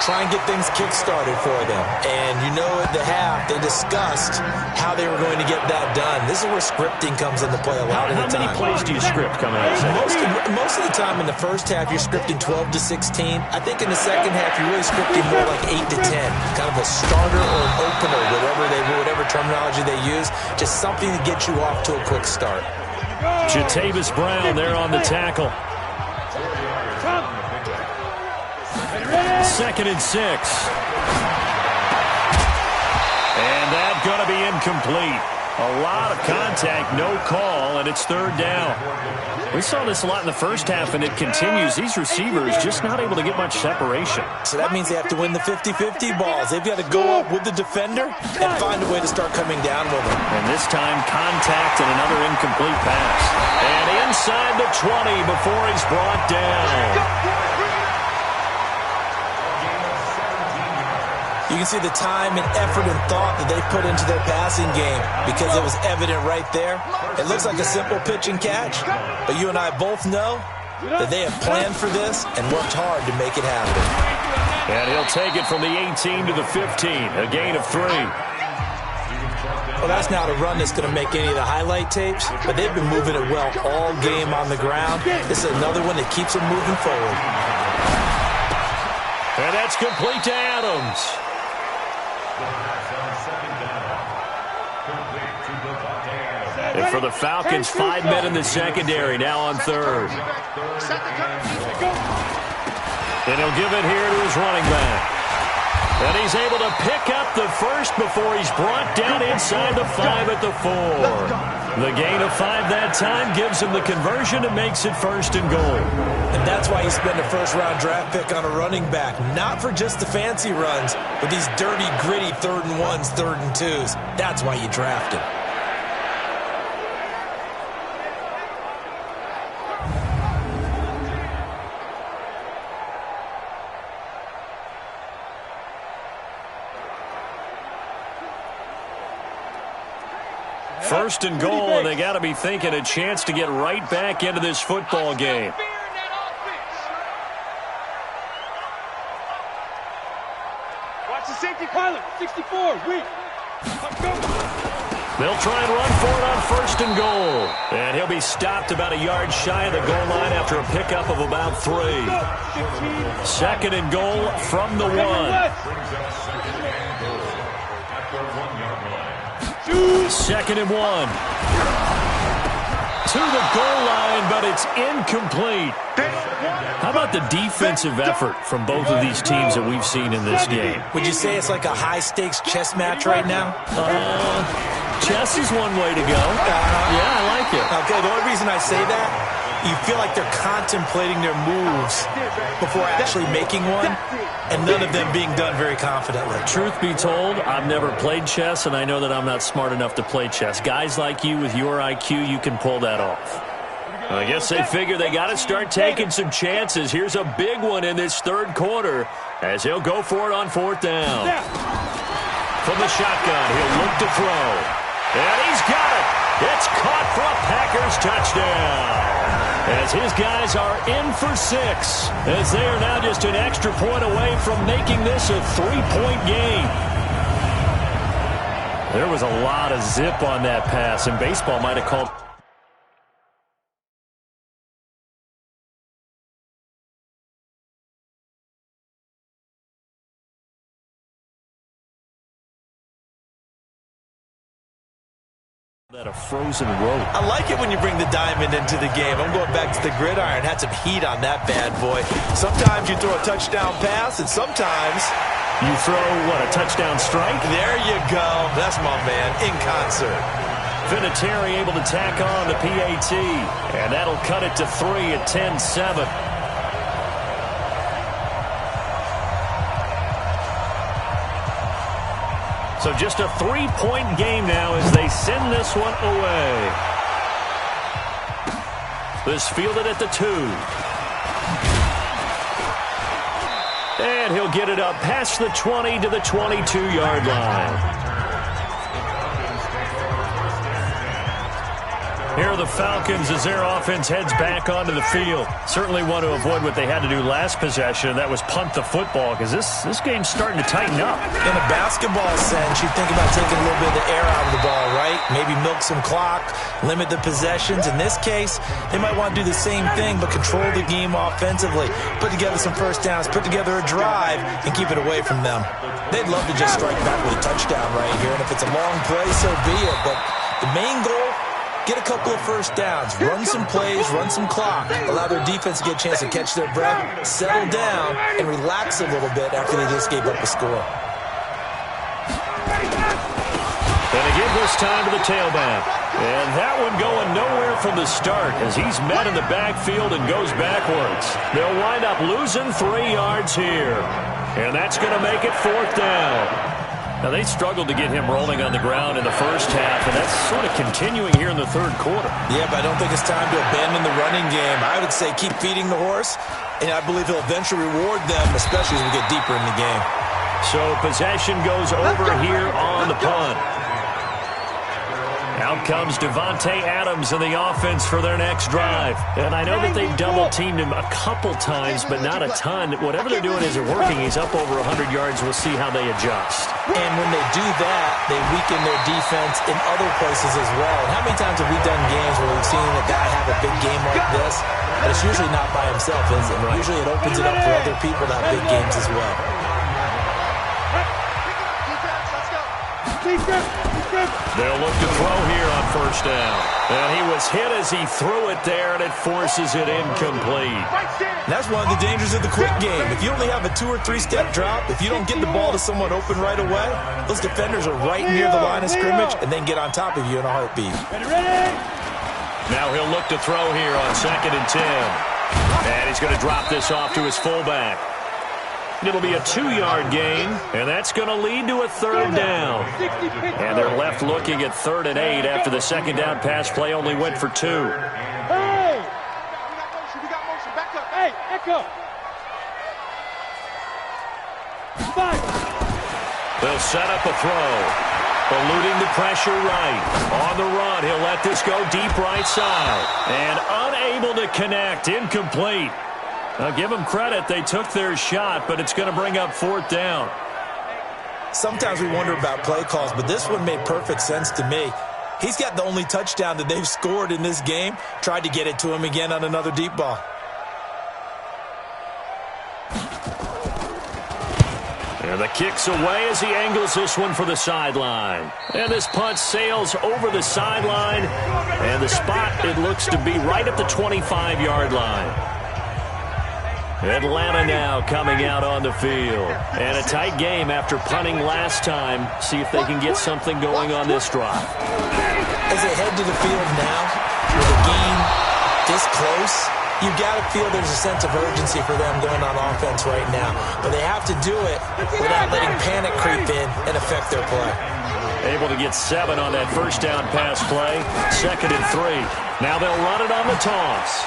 Try and get things kick-started for them. And you know at the half, they discussed how they were going to get that done. This is where scripting comes into play a lot of the time. How many plays do you script coming out of this? Most of the time in the first half, you're scripting 12 to 16. I think in the second half, you're really scripting more like 8 to 10. Kind of a starter or an opener, whatever terminology they use. Just something to get you off to a quick start. Jatavis Brown there on the tackle. 2nd and 6. And that's going to be incomplete. A lot of contact, no call, and it's 3rd down. We saw this a lot in the first half, and it continues. These receivers just not able to get much separation. So that means they have to win the 50-50 balls. They've got to go up with the defender and find a way to start coming down with them. And this time, contact and another incomplete pass. And inside the 20 before he's brought down. You can see the time and effort and thought that they put into their passing game because it was evident right there. It looks like a simple pitch and catch, but you and I both know that they have planned for this and worked hard to make it happen. And he'll take it from the 18 to the 15, a gain of 3. Well, that's not a run that's going to make any of the highlight tapes, but they've been moving it well all game on the ground. This is another one that keeps them moving forward. And that's complete to Adams. And for the Falcons, 5 men in the secondary, now on 3rd. And he'll give it here to his running back. And he's able to pick up the first before he's brought down inside the 5 at the 4. The gain of 5 that time gives him the conversion and makes it 1st and goal. And that's why you spend a first-round draft pick on a running back. Not for just the fancy runs, but these dirty, gritty 3rd and 1s, 3rd and 2s. That's why you draft him. First and goal, and they got to be thinking a chance to get right back into this football game. Watch the safety pilot, 64, weak. They'll try and run for it on 1st and goal. And he'll be stopped about a yard shy of the goal line after a pickup of about 3. 2nd and goal from the 1. 2nd and 1. To the goal line, but it's incomplete. How about the defensive effort from both of these teams that we've seen in this game? Would you say it's like a high-stakes chess match right now? Chess is one way to go. Yeah, I like it. Okay, the only reason I say that, you feel like they're contemplating their moves before actually making one, and none of them being done very confidently. Truth be told, I've never played chess, and I know that I'm not smart enough to play chess. Guys like you with your IQ, you can pull that off. I guess they figure they got to start taking some chances. Here's a big one in this 3rd quarter as he'll go for it on 4th down. From the shotgun, he'll look to throw. And he's got it. It's caught for a Packers touchdown. As his guys are in for 6, as they are now just an extra point away from making this a 3-point game. There was a lot of zip on that pass, and baseball might have called. That a frozen rope. I like it when you bring the diamond into the game. I'm going back to the gridiron. Had some heat on that bad boy. Sometimes you throw a touchdown pass, and sometimes you throw, what, a touchdown strike? There you go. That's my man, in concert. Vinatieri able to tack on the PAT, and that'll cut it to 3 at 10-7. So just a 3-point game now as they send this one away. This fielded at the 2. And he'll get it up past the 20 to the 22-yard line. Here are the Falcons as their offense heads back onto the field. Certainly want to avoid what they had to do last possession. That was punt the football, because this game's starting to tighten up. In a basketball sense, you think about taking a little bit of the air out of the ball, right? Maybe milk some clock, limit the possessions. In this case, they might want to do the same thing, but control the game offensively. Put together some first downs, put together a drive, and keep it away from them. They'd love to just strike back with a touchdown right here, and if it's a long play, so be it. But the main goal, get a couple of first downs, run some plays, run some clock, allow their defense to get a chance to catch their breath, settle down, and relax a little bit after they just gave up a score. And again this time to the tailback. And that one going nowhere from the start as he's met in the backfield and goes backwards. They'll wind up losing 3 yards here. And that's going to make it 4th down. Now, they struggled to get him rolling on the ground in the first half, and that's sort of continuing here in the 3rd quarter. Yeah, but I don't think it's time to abandon the running game. I would say keep feeding the horse, and I believe he'll eventually reward them, especially as we get deeper in the game. So possession goes over here on the punt. Out comes Devontae Adams in the offense for their next drive. And I know that they've double-teamed him a couple times, but not a ton. Whatever they're doing isn't working. He's up over 100 yards. We'll see how they adjust. And when they do that, they weaken their defense in other places as well. And how many times have we done games where we've seen a guy have a big game like this? But it's usually not by himself, is it? Right. Usually it opens it up for other people to have big games as well. They'll look to throw here on 1st down. And he was hit as he threw it there, and it forces it incomplete. That's one of the dangers of the quick game. If you only have a 2- or 3-step drop, if you don't get the ball to someone open right away, those defenders are right near the line of scrimmage and then get on top of you in a heartbeat. Now he'll look to throw here on 2nd and 10. And he's going to drop this off to his fullback. It'll be a 2-yard gain, and that's going to lead to a 3rd down. And they're left looking at 3rd and 8 after the 2nd down pass play only went for 2. Hey! We got motion. Back up. Hey, back up. They'll set up a throw. Eluding the pressure right. On the run, he'll let this go deep right side. And unable to connect. Incomplete. Now, give them credit. They took their shot, but it's going to bring up 4th down. Sometimes we wonder about play calls, but this one made perfect sense to me. He's got the only touchdown that they've scored in this game. Tried to get it to him again on another deep ball. And the kick's away as he angles this one for the sideline. And this punt sails over the sideline. And the spot, it looks to be right at the 25-yard line. Atlanta now coming out on the field. And a tight game after punting last time. See if they can get something going on this drive. As they head to the field now, with a game this close, you've got to feel there's a sense of urgency for them going on offense right now. But they have to do it without letting panic creep in and affect their play. Able to get 7 on that 1st down pass play. 2nd and 3. Now they'll run it on the toss.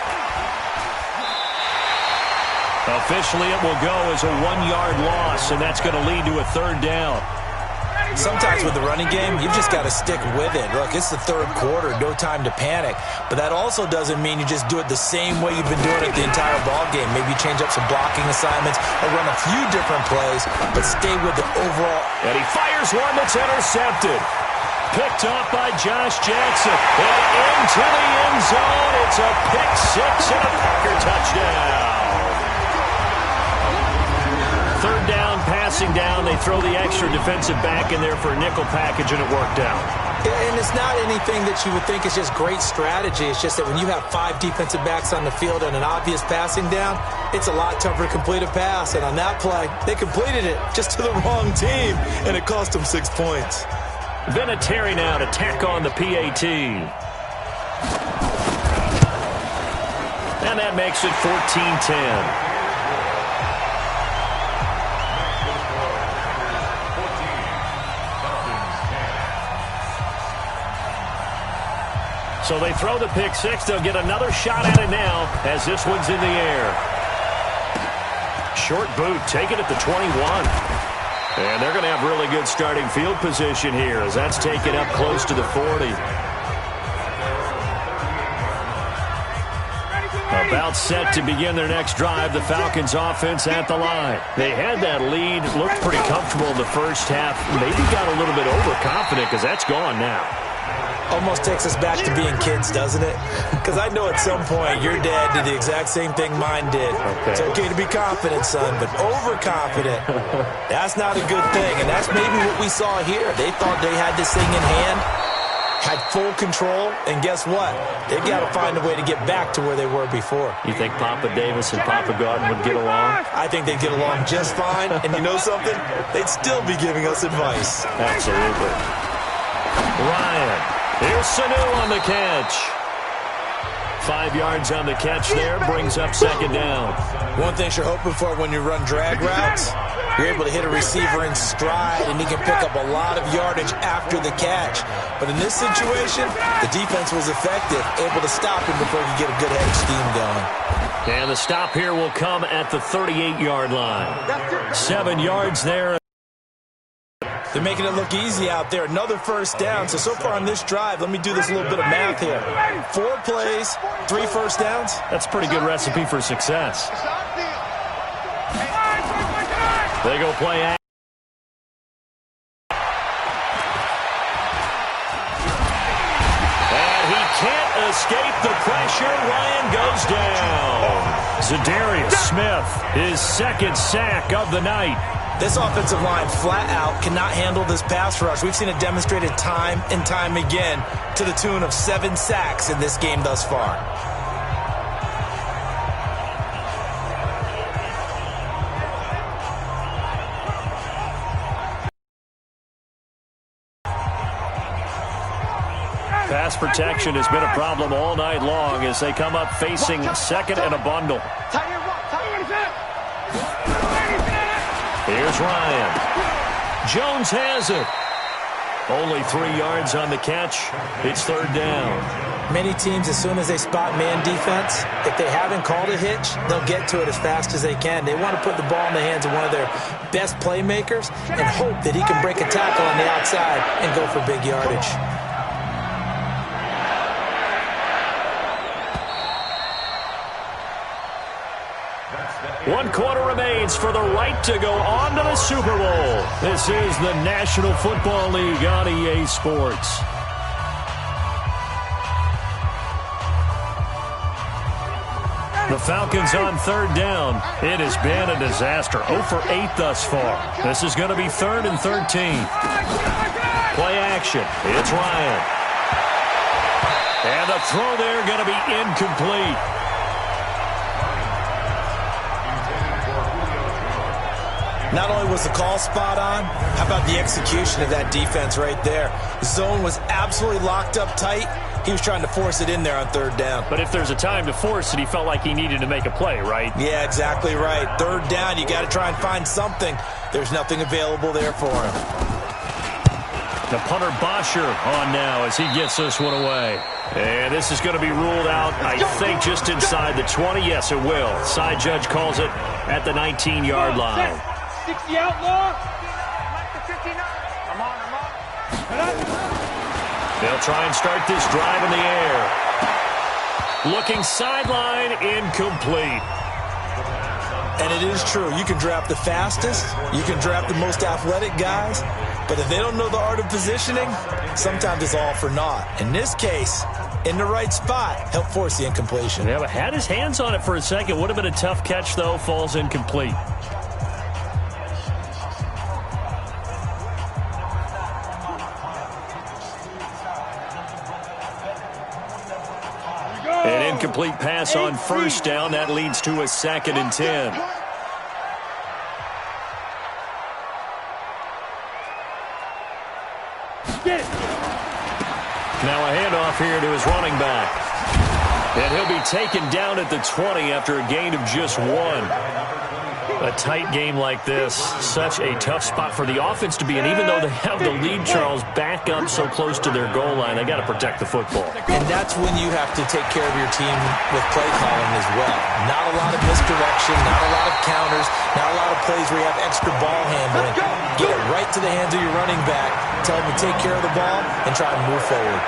Officially, it will go as a 1-yard loss, and that's going to lead to a 3rd down. Sometimes with the running game, you've just got to stick with it. Look, it's the 3rd quarter, no time to panic. But that also doesn't mean you just do it the same way you've been doing it the entire ball game. Maybe you change up some blocking assignments or run a few different plays, but stay with the overall. And he fires one that's intercepted. Picked off by Josh Jackson. And into the end zone. It's a pick 6 and a Packer touchdown. 3rd down, passing down. They throw the extra defensive back in there for a nickel package, and it worked out. And it's not anything that you would think is just great strategy. It's just that when you have 5 defensive backs on the field and an obvious passing down, it's a lot tougher to complete a pass. And on that play, they completed it just to the wrong team, and it cost them 6 points. Vinatieri now to tack on the PAT. And that makes it 14-10. So they throw the pick 6. They'll get another shot at it now as this one's in the air. Short boot, take it at the 21. And they're going to have really good starting field position here as that's taken up close to the 40. About set to begin their next drive, the Falcons offense at the line. They had that lead, looked pretty comfortable in the first half. Maybe got a little bit overconfident because that's gone now. Almost takes us back to being kids, doesn't it? Because I know at some point your dad did the exact same thing mine did. Okay. It's okay to be confident, son, but overconfident, that's not a good thing. And that's maybe what we saw here. They thought they had this thing in hand, had full control, and guess what? They've got to find a way to get back to where they were before. You think Papa Davis and Papa Gordon would get along? I think they'd get along just fine. And you know something? They'd still be giving us advice. Absolutely. Ryan. Here's Sanu on the catch. 5 yards on the catch there, brings up second down. One thing you're hoping for when you run drag routes, you're able to hit a receiver in stride, and he can pick up a lot of yardage after the catch. But in this situation, the defense was effective, able to stop him before he could get a good head of steam going. And the stop here will come at the 38-yard line. 7 yards there. They're making it look easy out there. Another first down. So far on this drive, let me do this little bit of math here. 4 plays, 3 first downs. That's a pretty good recipe for success. They go play action. And he can't escape the pressure. Ryan goes down. Zadarius Smith, his second sack of the night. This offensive line flat out cannot handle this pass rush. We've seen it demonstrated time and time again to the tune of 7 sacks in this game thus far. Pass protection has been a problem all night long as they come up facing second and a bundle. Here's Ryan. Jones has it. Only 3 yards on the catch. It's third down. Many teams, as soon as they spot man defense, if they haven't called a hitch, they'll get to it as fast as they can. They want to put the ball in the hands of one of their best playmakers and hope that he can break a tackle on the outside and go for big yardage. 1 quarter remains for the right to go on to the Super Bowl. This is the National Football League on EA Sports. The Falcons on third down. It has been a disaster. 0 for 8 thus far. This is going to be 3rd and 13. Play action. It's Ryan. And the throw there going to be incomplete. Not only was the call spot on, how about the execution of that defense right there? The zone was absolutely locked up tight. He was trying to force it in there on third down. But if there's a time to force it, he felt like he needed to make a play, right? Yeah, exactly right. Third down, you got to try and find something. There's nothing available there for him. The punter Bosher on now as he gets this one away. And this is going to be ruled out, I think, just inside the 20. Yes, it will. Side judge calls it at the 19-yard line. 60 outlaw. 59. I'm on. They'll try and start this drive in the air. Looking sideline, incomplete. And it is true. You can draft the fastest. You can draft the most athletic guys. But if they don't know the art of positioning, sometimes it's all for naught. In this case, in the right spot, help force the incompletion. Yeah, but had his hands on it for a second. Would have been a tough catch, though. Falls incomplete. An incomplete pass on first down. That leads to a 2nd and 10. Now a handoff here to his running back. And he'll be taken down at the 20 after a gain of just 1. A tight game like this, such a tough spot for the offense to be in. Even though they have the lead, Charles, back up so close to their goal line, they got to protect the football. And that's when you have to take care of your team with play calling as well. Not a lot of misdirection, not a lot of counters, not a lot of plays where you have extra ball handling. Get it right to the hands of your running back, tell him to take care of the ball, and try and move forward.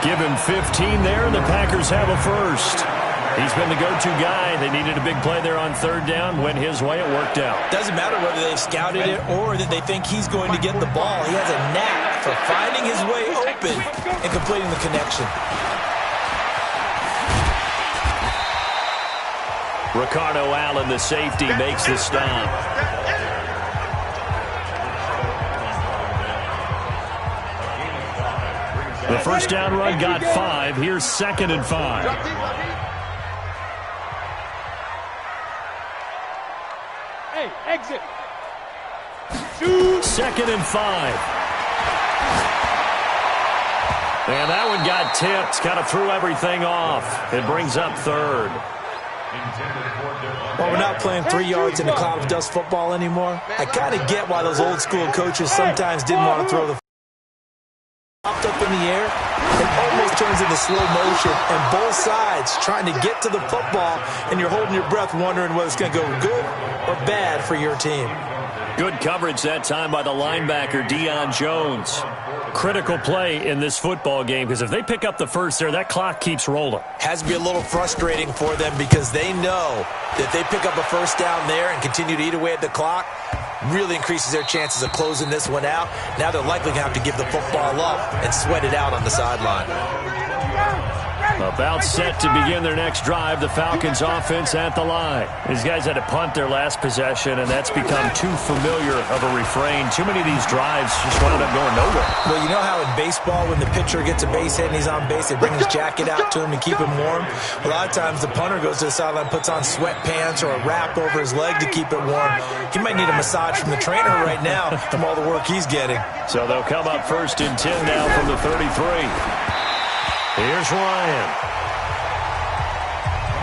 Give him 15 there, and the Packers have a first. He's been the go-to guy. They needed a big play there on third down. Went his way. It worked out. Doesn't matter whether they've scouted it or that they think he's going to get the ball. He has a knack for finding his way open and completing the connection. Ricardo Allen, the safety, makes the stop. The first down run got 5. Here's 2nd and 5. Hey, exit. 2nd and 5. And that one got tipped. Kind of threw everything off. It brings up 3rd. Well, we're not playing 3 yards in a cloud of dust football anymore. I kind of get why those old school coaches sometimes didn't want to throw the popped up in the air. It almost turns into slow motion, and both sides trying to get to the football, and you're holding your breath wondering whether it's going to go good or bad for your team. Good coverage that time by the linebacker, Deion Jones. Critical play in this football game, because if they pick up the first there, that clock keeps rolling. Has to be a little frustrating for them because they know that they pick up a first down there and continue to eat away at the clock, really increases their chances of closing this one out. Now they're likely going to have to give the football up and sweat it out on the sideline. About set to begin their next drive, the Falcons offense at the line. These guys had to punt their last possession, and that's become too familiar of a refrain. Too many of these drives just wound up going nowhere. Well, you know how in baseball, when the pitcher gets a base hit and he's on base, they bring his jacket out to him to keep him warm? A lot of times the punter goes to the sideline, puts on sweatpants or a wrap over his leg to keep it warm. He might need a massage from the trainer right now from all the work he's getting. So they'll come up 1st and 10 now from the 33. Here's Ryan.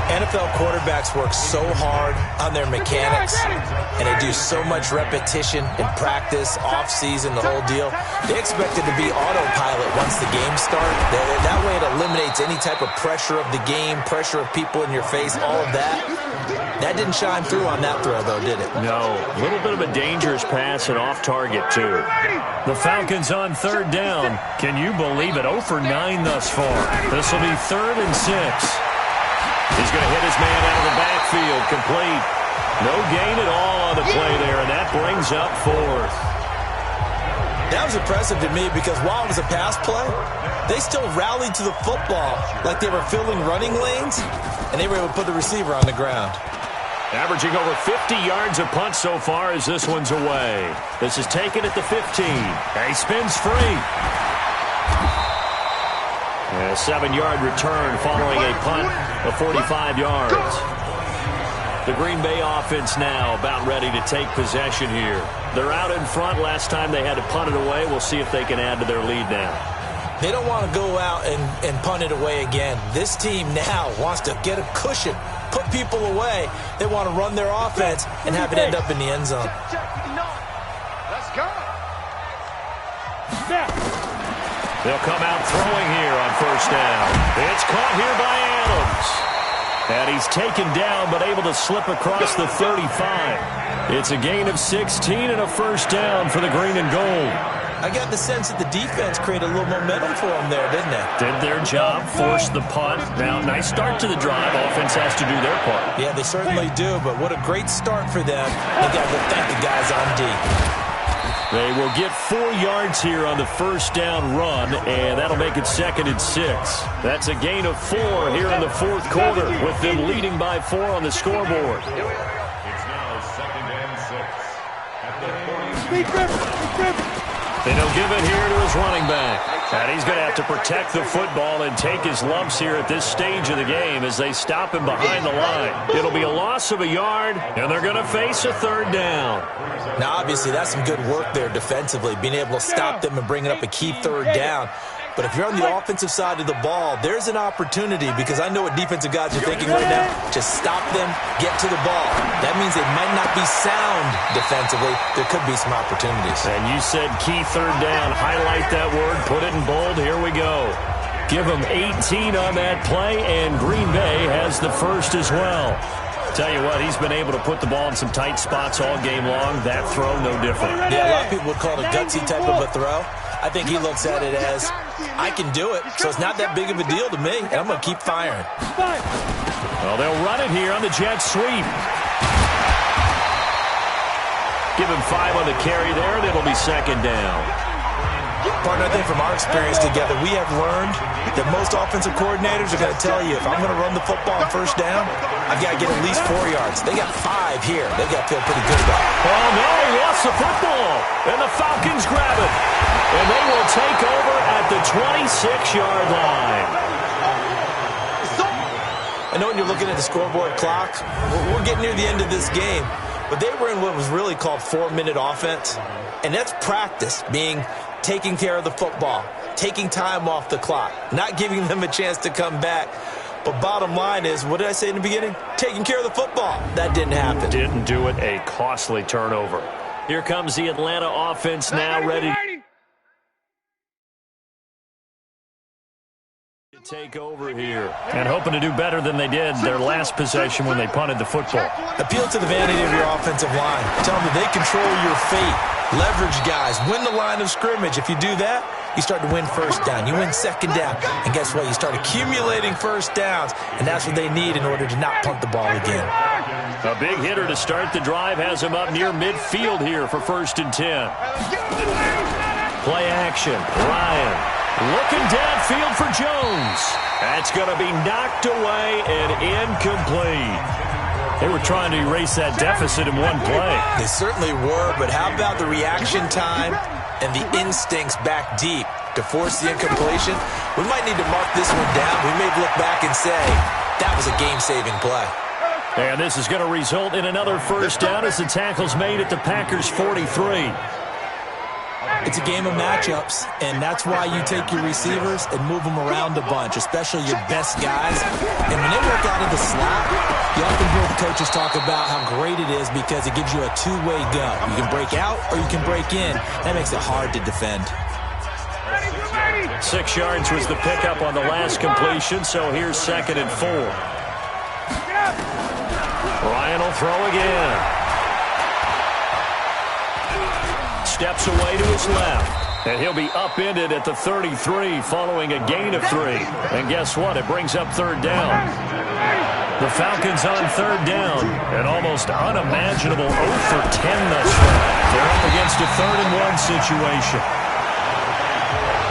NFL quarterbacks work so hard on their mechanics, and they do so much repetition in practice, off-season, the whole deal. They expect it to be autopilot once the game starts. That way it eliminates any type of pressure of the game, pressure of people in your face, all of that. That didn't shine through on that throw, though, did it? No. A little bit of a dangerous pass and off target, too. The Falcons on 3rd down. Can you believe it? 0 for 9 thus far. This will be 3rd and 6. He's going to hit his man out of the backfield. Complete. No gain at all on the play there, and that brings up 4th. That was impressive to me because while it was a pass play, they still rallied to the football like they were filling running lanes, and they were able to put the receiver on the ground. Averaging over 50 yards a punt so far as this one's away. This is taken at the 15. And he spins free. And a 7-yard return following a punt of 45 yards. The Green Bay offense now about ready to take possession here. They're out in front. Last time they had to punt it away. We'll see if they can add to their lead now. They don't want to go out and punt it away again. This team now wants to get a cushion, put people away. They want to run their offense and have it end up in the end zone. Let's go. They'll come out throwing here on 1st down. It's caught here by Adams. And he's taken down but able to slip across the 35. It's a gain of 16 and a 1st down for the green and gold. I got the sense that the defense created a little momentum for them there, didn't it? Did their job, forced the punt. Now, nice start to the drive. Offense has to do their part. Yeah, they certainly do, but what a great start for them. They got to thank the guys on D. They will get 4 yards here on the 1st down run, and that'll make it 2nd and 6. That's a gain of 4 here in the 4th quarter, with them leading by 4 on the scoreboard. It's now 2nd and 6 at the 40. And he'll give it here to his running back. And he's going to have to protect the football and take his lumps here at this stage of the game as they stop him behind the line. It'll be a loss of a yard, and they're going to face a 3rd down. Now, obviously, that's some good work there defensively, being able to stop them and bringing up a key 3rd down. But if you're on the offensive side of the ball, there's an opportunity, because I know what defensive guys are thinking right now. Just stop them, get to the ball. That means they might not be sound defensively. There could be some opportunities. And you said key 3rd down. Highlight that word. Put it in bold. Here we go. Give them 18 on that play, and Green Bay has the 1st as well. Tell you what, he's been able to put the ball in some tight spots all game long. That throw, no different. Yeah, a lot of people would call it a gutsy type of a throw. I think he looks at it as I can do it, so it's not that big of a deal to me, and I'm going to keep firing. Well, they'll run it here on the jet sweep. Give him 5 on the carry there, and it'll be second down. Partner, I think from our experience together, we have learned that most offensive coordinators are going to tell you, if I'm going to run the football on first down, I've got to get at least 4 yards. They got 5 here. They've got to feel pretty good about it. Oh, no, he lost the football. And the Falcons grab it. And they will take over at the 26-yard line. I know when you're looking at the scoreboard clock, we're getting near the end of this game, but they were in what was really called 4-minute offense, and that's practice, being taking care of the football, taking time off the clock, not giving them a chance to come back. But bottom line is, what did I say in the beginning? Taking care of the football. That didn't happen. Didn't do it. A costly turnover. Here comes the Atlanta offense now ready to take over here. And hoping to do better than they did their last possession when they punted the football. Appeal to the vanity of your offensive line. Tell them that they control your fate. Leverage guys. Win the line of scrimmage. If you do that, you start to win first down. You win second down. And guess what? You start accumulating first downs. And that's what they need in order to not punt the ball again. A big hitter to start the drive has him up near midfield here for 1st and 10. Play action. Ryan looking downfield for Jones. That's going to be knocked away and incomplete. They were trying to erase that deficit in one play. They certainly were, but how about the reaction time and the instincts back deep to force the incompletion? We might need to mark this one down. We may look back and say, that was a game-saving play. And this is going to result in another first down as the tackle's made at the Packers' 43. It's a game of matchups, and that's why you take your receivers and move them around a bunch, especially your best guys. And when they work out of the slot, you often hear the coaches talk about how great it is because it gives you a two-way go. You can break out or you can break in. That makes it hard to defend. 6 yards was the pickup on the last completion, so here's 2nd and 4. Ryan will throw again. Steps away to his left. And he'll be upended at the 33 following a gain of 3. And guess what? It brings up 3rd down. The Falcons on 3rd down. An almost unimaginable 0 for 10 thus far. They're up against a 3rd and 1 situation.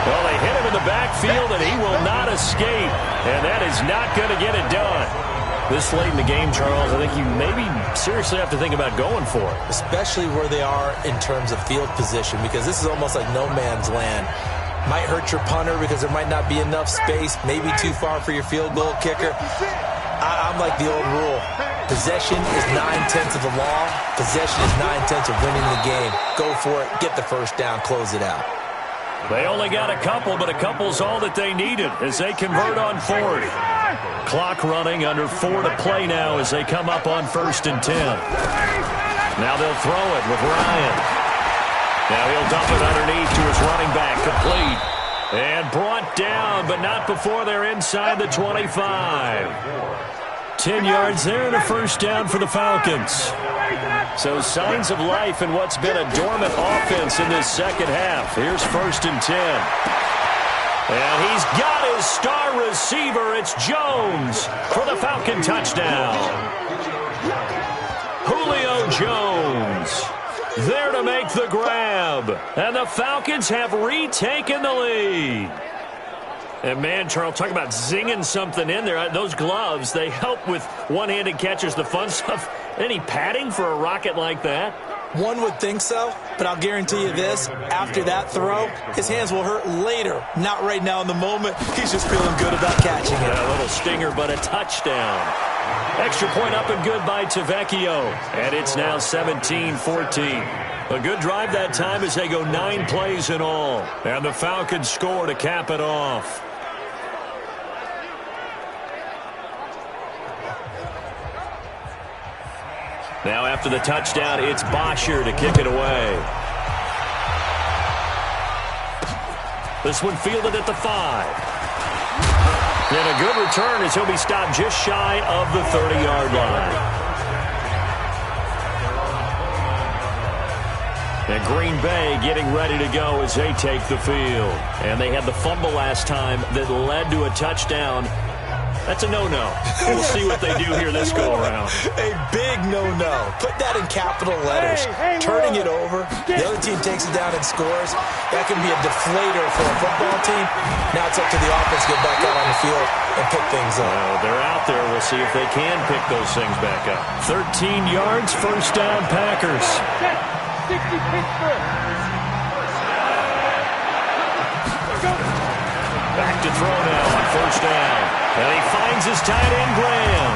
Well, they hit him in the backfield, and he will not escape. And that is not going to get it done. This late in the game, Charles, I think you maybe seriously have to think about going for it. Especially where they are in terms of field position, because this is almost like no man's land. Might hurt your punter because there might not be enough space, maybe too far for your field goal kicker. I'm like the old rule. Possession is 9/10 of the law. Possession is 9/10 of winning the game. Go for it, get the first down, close it out. They only got a couple, but a couple's all that they needed as they convert on 4th. Clock running, under 4 to play now as they come up on 1st and 10. Now they'll throw it with Ryan. Now he'll dump it underneath to his running back, complete. And brought down, but not before they're inside the 25. 10 yards there and a first down for the Falcons. So signs of life in what's been a dormant offense in this second half. Here's 1st and 10. And he's got his star receiver. It's Jones for the Falcon touchdown. Julio Jones there to make the grab. And the Falcons have retaken the lead. And, man, Charles, talk about zinging something in there. Those gloves, they help with one-handed catches, the fun stuff. Any padding for a rocket like that? One would think so, but I'll guarantee you this. After that throw, his hands will hurt later. Not right now in the moment. He's just feeling good about catching it. A little stinger, but a touchdown. Extra point up and good by Tavecchio. And it's now 17-14. A good drive that time as they go 9 plays in all. And the Falcons score to cap it off. Now after the touchdown, it's Bosher to kick it away. This one fielded at the 5. And a good return as he'll be stopped just shy of the 30-yard line. And Green Bay getting ready to go as they take the field. And they had the fumble last time that led to a touchdown. That's a no-no. We'll see what they do here this go-around. A big no-no. Put that in capital letters. Turning it over. The other team takes it down and scores. That can be a deflator for a football team. Now it's up to the offense to get back out on the field and pick things up. Well, they're out there. We'll see if they can pick those things back up. 13 yards, first down, Packers. 60 Pittsburgh. Back to throw now on first down. And he finds his tight end, Graham.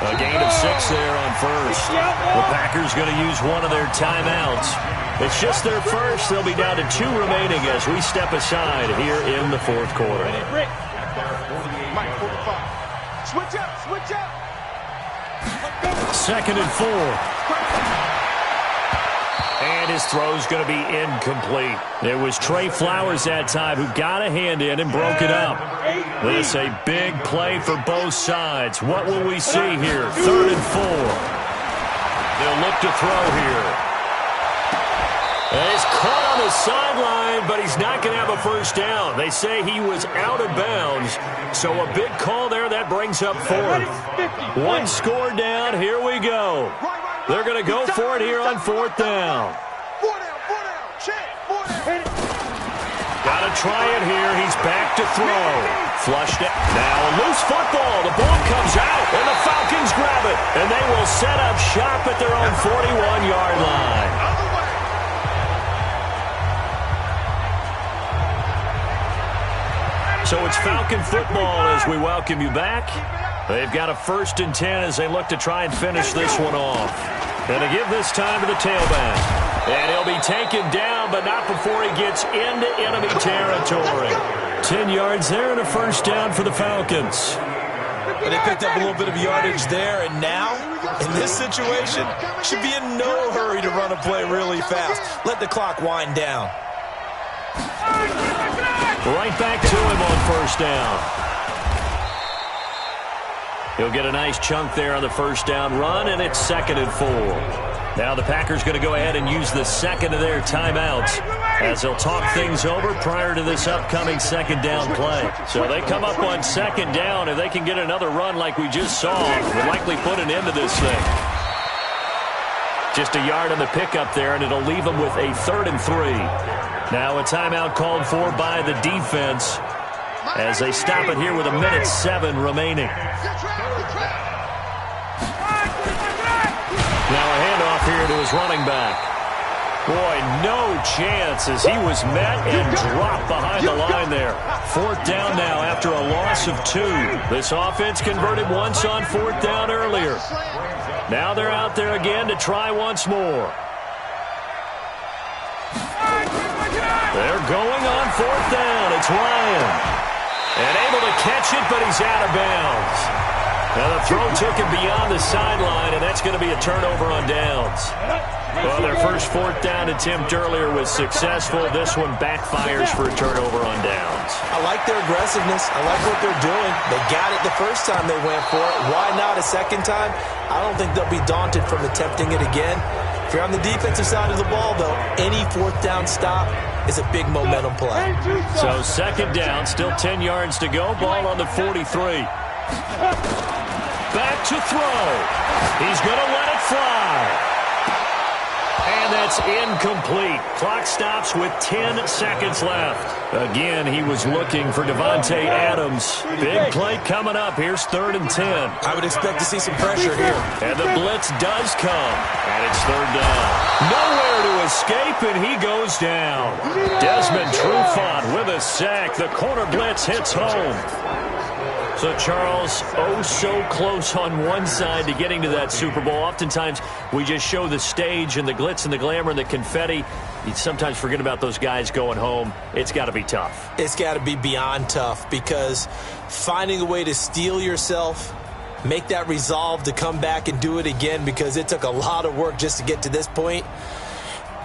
A gain of 6 there on first. The Packers going to use one of their timeouts. It's just their first. They'll be down to 2 remaining as we step aside here in the fourth quarter. Mike, 45. Switch up, switch up. 2nd and 4. And his throw's going to be incomplete. It was Trey Flowers that time who got a hand in and broke it up. This a big play for both sides. What will we see here? 3rd and 4. They'll look to throw here. And he's caught on the sideline, but he's not going to have a first down. They say he was out of bounds. So a big call there. That brings up 4th. 1 score down. Here we go. They're going to go for it here on 4th down. 4 down, check, 4 down. Got to try it here. He's back to throw. Flushed it. Now a loose football. The ball comes out, and the Falcons grab it. And they will set up shop at their own 41-yard line. So it's Falcon football as we welcome you back. They've got a 1st and 10 as they look to try and finish this one off. And to give this time to the tailback. And he'll be taken down, but not before he gets into enemy territory. 10 yards there and a first down for the Falcons. And they picked up a little bit of yardage there, and now, in this situation, should be in no hurry to run a play really fast. Let the clock wind down. Right back to him on first down. He'll get a nice chunk there on the first down run, and it's 2nd and 4. Now the Packers going to go ahead and use the second of their timeouts as they'll talk things over prior to this upcoming 2nd down play. So they come up on 2nd down. If they can get another run like we just saw, will likely put an end to this thing. Just a yard on the pickup there, and it'll leave them with a 3rd and 3. Now a timeout called for by the defense as they stop it here with 1:07 remaining. Now a handoff here to his running back. Boy, no chance as he was met and dropped behind the line there. 4th down now after a loss of 2. This offense converted once on 4th down earlier. Now they're out there again to try once more. They're going on 4th down. It's Ryan. And able to catch it, but he's out of bounds. Now the throw took him beyond the sideline, and that's going to be a turnover on downs. Well, their first 4th down attempt earlier was successful. This one backfires for a turnover on downs. I like their aggressiveness. I like what they're doing. They got it the first time they went for it. Why not a second time? I don't think they'll be daunted from attempting it again. If you're on the defensive side of the ball, though, any 4th down stop is a big momentum play. So 2nd down, still 10 yards to go. Ball on the 43. Back to throw. He's going to let it fly. And that's incomplete. Clock stops with 10 seconds left. Again, he was looking for Devontae Adams. Big play coming up. Here's 3rd and 10. I would expect to see some pressure here. And the blitz does come. And it's 3rd down. Nowhere to escape, and he goes down. Desmond Trufant with a sack. The corner blitz hits home. So, Charles, oh so close on one side to getting to that Super Bowl. Oftentimes, we just show the stage and the glitz and the glamour and the confetti. You sometimes forget about those guys going home. It's got to be tough. It's got to be beyond tough because finding a way to steel yourself, make that resolve to come back and do it again because it took a lot of work just to get to this point.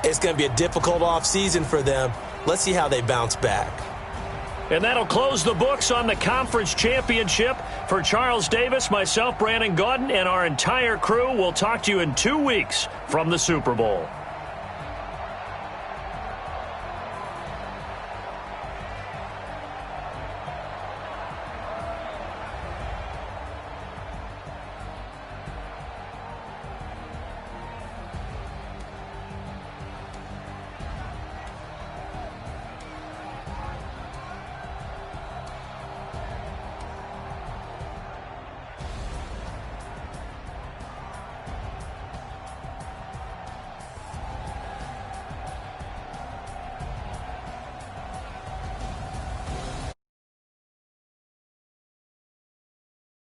It's going to be a difficult offseason for them. Let's see how they bounce back. And that'll close the books on the conference championship. For Charles Davis, myself, Brandon Gaudin, and our entire crew, we'll talk to you in 2 weeks from the Super Bowl.